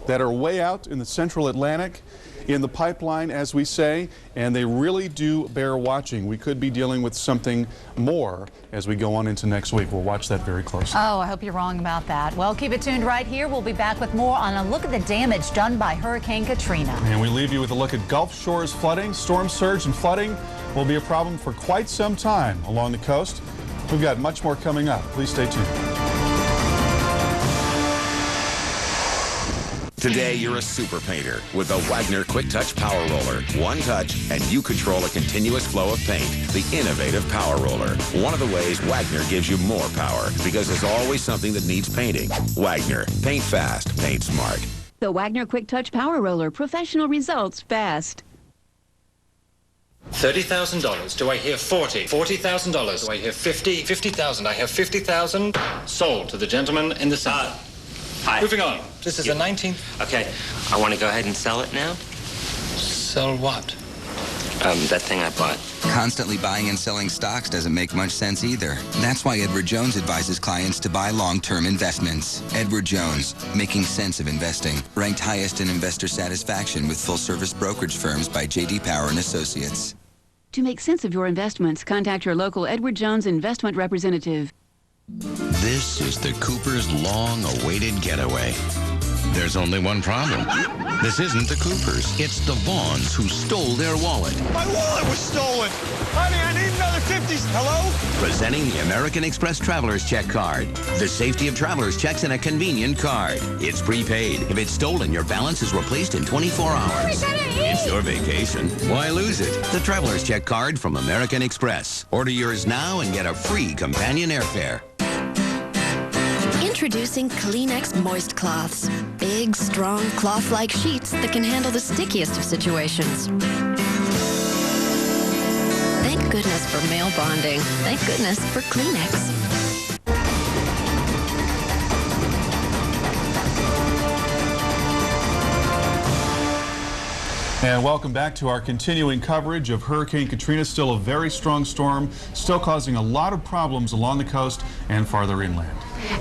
that are way out in the central Atlantic in the pipeline, as we say, and they really do bear watching. We could be dealing with something more as we go on into next week. We'll watch that very closely. Oh, I hope you're wrong about that. Well, keep it tuned right here. We'll be back with more on a look at the damage done by Hurricane Katrina. And we leave you with a look at Gulf Shores flooding. Storm surge and flooding will be a problem for quite some time along the coast. We've got much more coming up. Please stay tuned. Today, you're a super painter with the Wagner Quick Touch Power Roller. One touch, and you control a continuous flow of paint. The innovative Power Roller. One of the ways Wagner gives you more power, because there's always something that needs painting. Wagner. Paint fast. Paint smart. The Wagner Quick Touch Power Roller. Professional results fast. $30,000. Do I hear 40? $40,000. Do I hear 50? 50,000. I have 50,000. Sold to the gentleman in the center. Hi. Moving on. This is the 19th. Okay, I want to go ahead and sell it now. Sell what? That thing I bought. Constantly buying and selling stocks doesn't make much sense either. That's why Edward Jones advises clients to buy long-term investments. Edward Jones, making sense of investing. Ranked highest in investor satisfaction with full-service brokerage firms by J.D. Power and Associates. To make sense of your investments, contact your local Edward Jones investment representative. This is the Coopers' long-awaited getaway. There's only one problem. This isn't the Coopers. It's the Vaughns who stole their wallet. My wallet was stolen. Honey, I need another 50s. Hello? Presenting the American Express Traveler's Check Card. The safety of traveler's checks in a convenient card. It's prepaid. If it's stolen, your balance is replaced in 24 hours. It's your vacation. Why lose it? The Traveler's Check Card from American Express. Order yours now and get a free companion airfare. Introducing Kleenex Moist Cloths. Big, strong, cloth-like sheets that can handle the stickiest of situations. Thank goodness for male bonding. Thank goodness for Kleenex. And welcome back to our continuing coverage of Hurricane Katrina. Still a very strong storm, still causing a lot of problems along the coast and farther inland.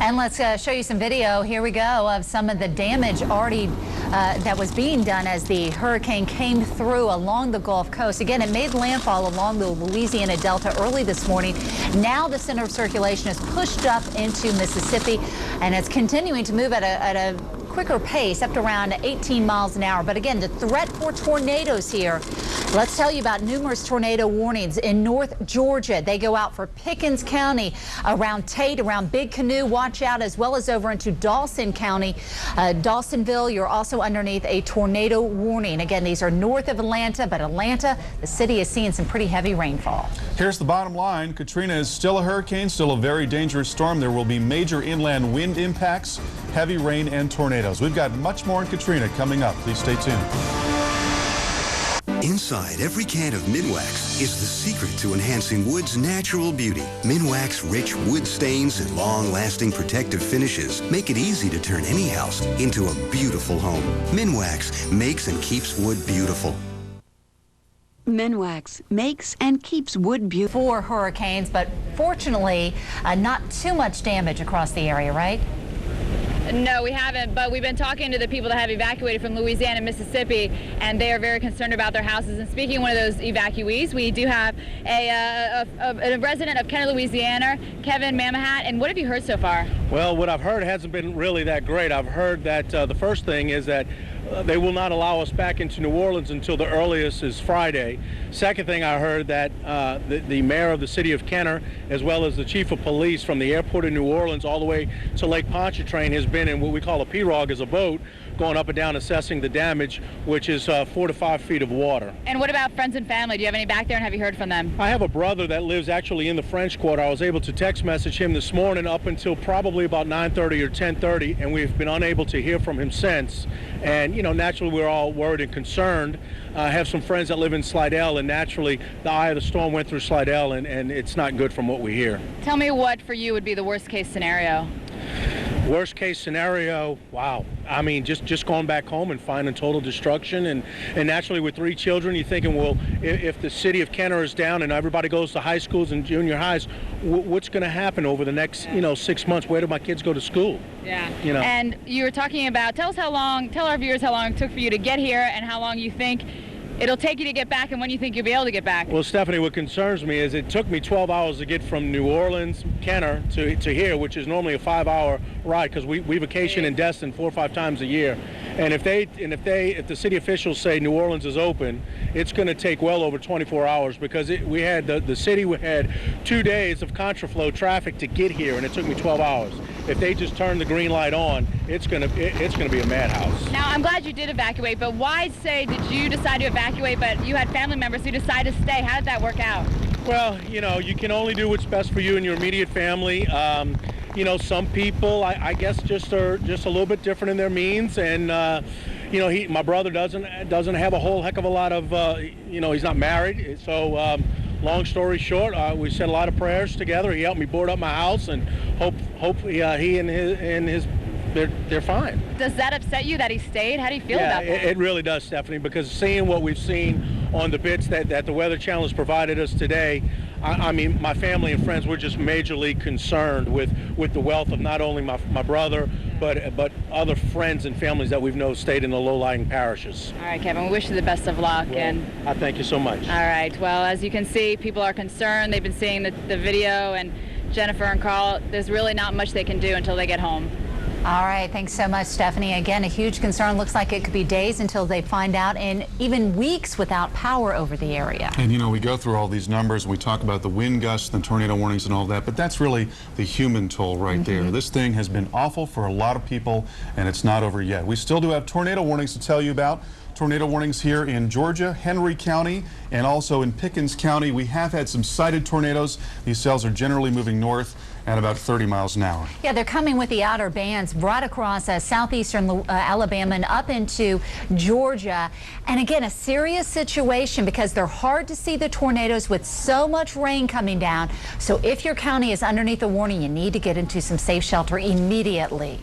And let's show you some video. Here we go of some of the damage already that was being done as the hurricane came through along the Gulf Coast. Again, it made landfall along the Louisiana Delta early this morning. Now the center of circulation is pushed up into Mississippi, and it's continuing to move at a quicker pace, up to around 18 miles an hour. But again, the threat for tornadoes here. Let's tell you about numerous tornado warnings in North Georgia. They go out for Pickens County, around Tate, around Big Canoe. Watch out, as well as over into Dawson County. Dawsonville, you're also underneath a tornado warning. Again, these are north of Atlanta, but Atlanta, the city, is seeing some pretty heavy rainfall. Here's the bottom line. Katrina is still a hurricane, still a very dangerous storm. There will be major inland wind impacts, heavy rain, and tornadoes. We've got much more in Katrina coming up. Please stay tuned. Inside every can of Minwax is the secret to enhancing wood's natural beauty. Minwax rich wood stains and long-lasting protective finishes make it easy to turn any house into a beautiful home. Minwax makes and keeps wood beautiful. Minwax makes and keeps wood beautiful. 4 hurricanes, but fortunately, not too much damage across the area, right? No, we haven't, but we've been talking to the people that have evacuated from Louisiana and Mississippi, and they are very concerned about their houses. And speaking of one of those evacuees, we do have a resident of Kenner, Louisiana, Kevin Mamahat. And what have you heard so far? Well, what I've heard hasn't been really that great. I've heard that the first thing is that they will not allow us back into New Orleans until the earliest is Friday. Second thing I heard that the mayor of the city of Kenner, as well as the chief of police from the airport of New Orleans all the way to Lake Pontchartrain, has been in what we call a pirogue, as a boat, going up and down assessing the damage, which is 4 to 5 feet of water. And what about friends and family? Do you have any back there, and have you heard from them? I have a brother that lives actually in the French Quarter. I was able to text message him this morning up until probably about 9:30 or 10:30, and we've been unable to hear from him since. And, you know, naturally we're all worried and concerned. I have some friends that live in Slidell, and naturally the eye of the storm went through Slidell, and it's not good from what we hear. Tell me what for you would be the worst case scenario. Worst case scenario, wow. I mean, just going back home and finding total destruction. And naturally with 3 children, you're thinking, well, if the city of Kenner is down and everybody goes to high schools and junior highs, what's going to happen over the next, 6 months? Where do my kids go to school? Yeah. You know. And you were talking about, tell our viewers how long it took for you to get here and how long you think it'll take you to get back, and when you think you'll be able to get back. Well, Stephanie, what concerns me is it took me 12 hours to get from New Orleans, Kenner, to here, which is normally a 5-hour ride, because we vacation in Destin 4 or 5 times a year. And if the city officials say New Orleans is open, it's going to take well over 24 hours, because the city had 2 days of contraflow traffic to get here, and it took me 12 hours. If they just turn the green light on, it's going to be a madhouse. Now, I'm glad you did evacuate, but why did you decide to evacuate, but you had family members who decided to stay? How did that work out? Well, you can only do what's best for you and your immediate family. Some people, I guess, just are just a little bit different in their means, and my brother doesn't have a whole heck of a lot of, he's not married, so. Long story short, we said a lot of prayers together. He helped me board up my house, and hopefully he and his they're fine. Does that upset you that he stayed? How do you feel about that? It really does, Stephanie, because seeing what we've seen on the bits that the Weather Channel has provided us today, I mean, my family and friends were just majorly concerned with the wealth of not only my brother, but other friends and families that we've known stayed in the low-lying parishes. All right, Kevin, we wish you the best of luck. Well, I thank you so much. All right, well, as you can see, people are concerned. They've been seeing the video, and Jennifer and Carl, there's really not much they can do until they get home. All right, thanks so much, Stephanie. Again, a huge concern. Looks like it could be days until they find out, and even weeks without power over the area. And we go through all these numbers, and we talk about the wind gusts, the tornado warnings and all that, but that's really the human toll right there. This thing has been awful for a lot of people, and it's not over yet. We still do have tornado warnings to tell you about. Tornado warnings here in Georgia, Henry County, and also in Pickens County. We have had some sighted tornadoes. These cells are generally moving north, at about 30 miles an hour. Yeah, they're coming with the outer bands right across southeastern Alabama and up into Georgia. And again, a serious situation because they're hard to see the tornadoes with so much rain coming down. So if your county is underneath the warning, you need to get into some safe shelter immediately.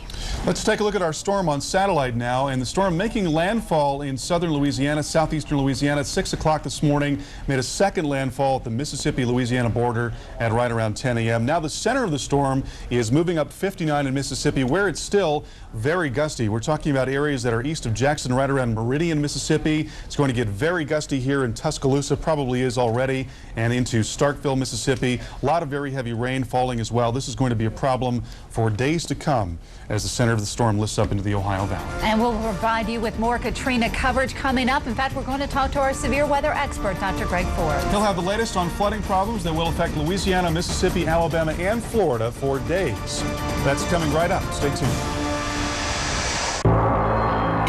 Let's take a look at our storm on satellite now. And the storm making landfall in southern Louisiana, southeastern Louisiana at 6 o'clock this morning, made a second landfall at the Mississippi-Louisiana border at right around 10 a.m. Now the center of the storm is moving up 59 in Mississippi, where it's still very gusty. We're talking about areas that are east of Jackson, right around Meridian, Mississippi. It's going to get very gusty here in Tuscaloosa, probably is already, and into Starkville, Mississippi. A lot of very heavy rain falling as well. This is going to be a problem for days to come as the center of the storm lifts up into the Ohio Valley. And we'll provide you with more Katrina coverage coming up. In fact, we're going to talk to our severe weather expert, Dr. Greg Forbes. He'll have the latest on flooding problems that will affect Louisiana, Mississippi, Alabama, and Florida for days. That's coming right up. Stay tuned.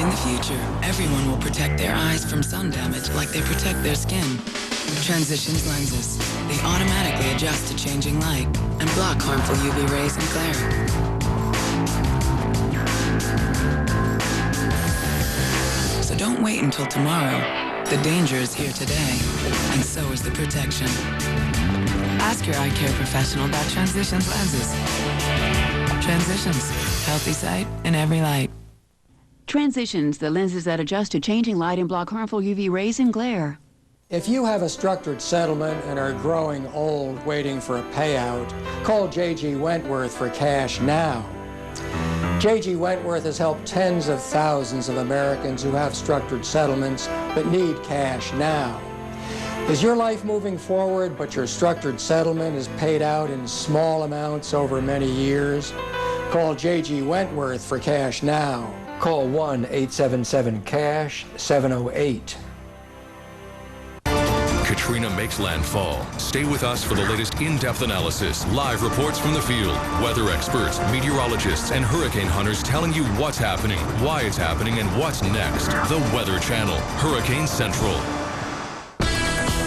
In the future, everyone will protect their eyes from sun damage like they protect their skin. Transitions lenses. They automatically adjust to changing light and block harmful UV rays and glare. So don't wait until tomorrow. The danger is here today, and so is the protection. Ask your eye care professional about Transitions lenses. Transitions, healthy sight in every light. Transitions, the lenses that adjust to changing light and block harmful UV rays and glare. If you have a structured settlement and are growing old waiting for a payout, call J.G. Wentworth for cash now. J.G. Wentworth has helped tens of thousands of Americans who have structured settlements but need cash now. Is your life moving forward but your structured settlement is paid out in small amounts over many years? Call J.G. Wentworth for cash now. Call 1-877-CASH-708. Katrina makes landfall. Stay with us for the latest in-depth analysis, live reports from the field, weather experts, meteorologists, and hurricane hunters telling you what's happening, why it's happening, and what's next. The Weather Channel, Hurricane Central.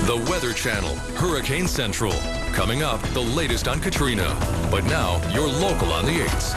The Weather Channel, Hurricane Central. Coming up, the latest on Katrina. But now, you're local on the 8s.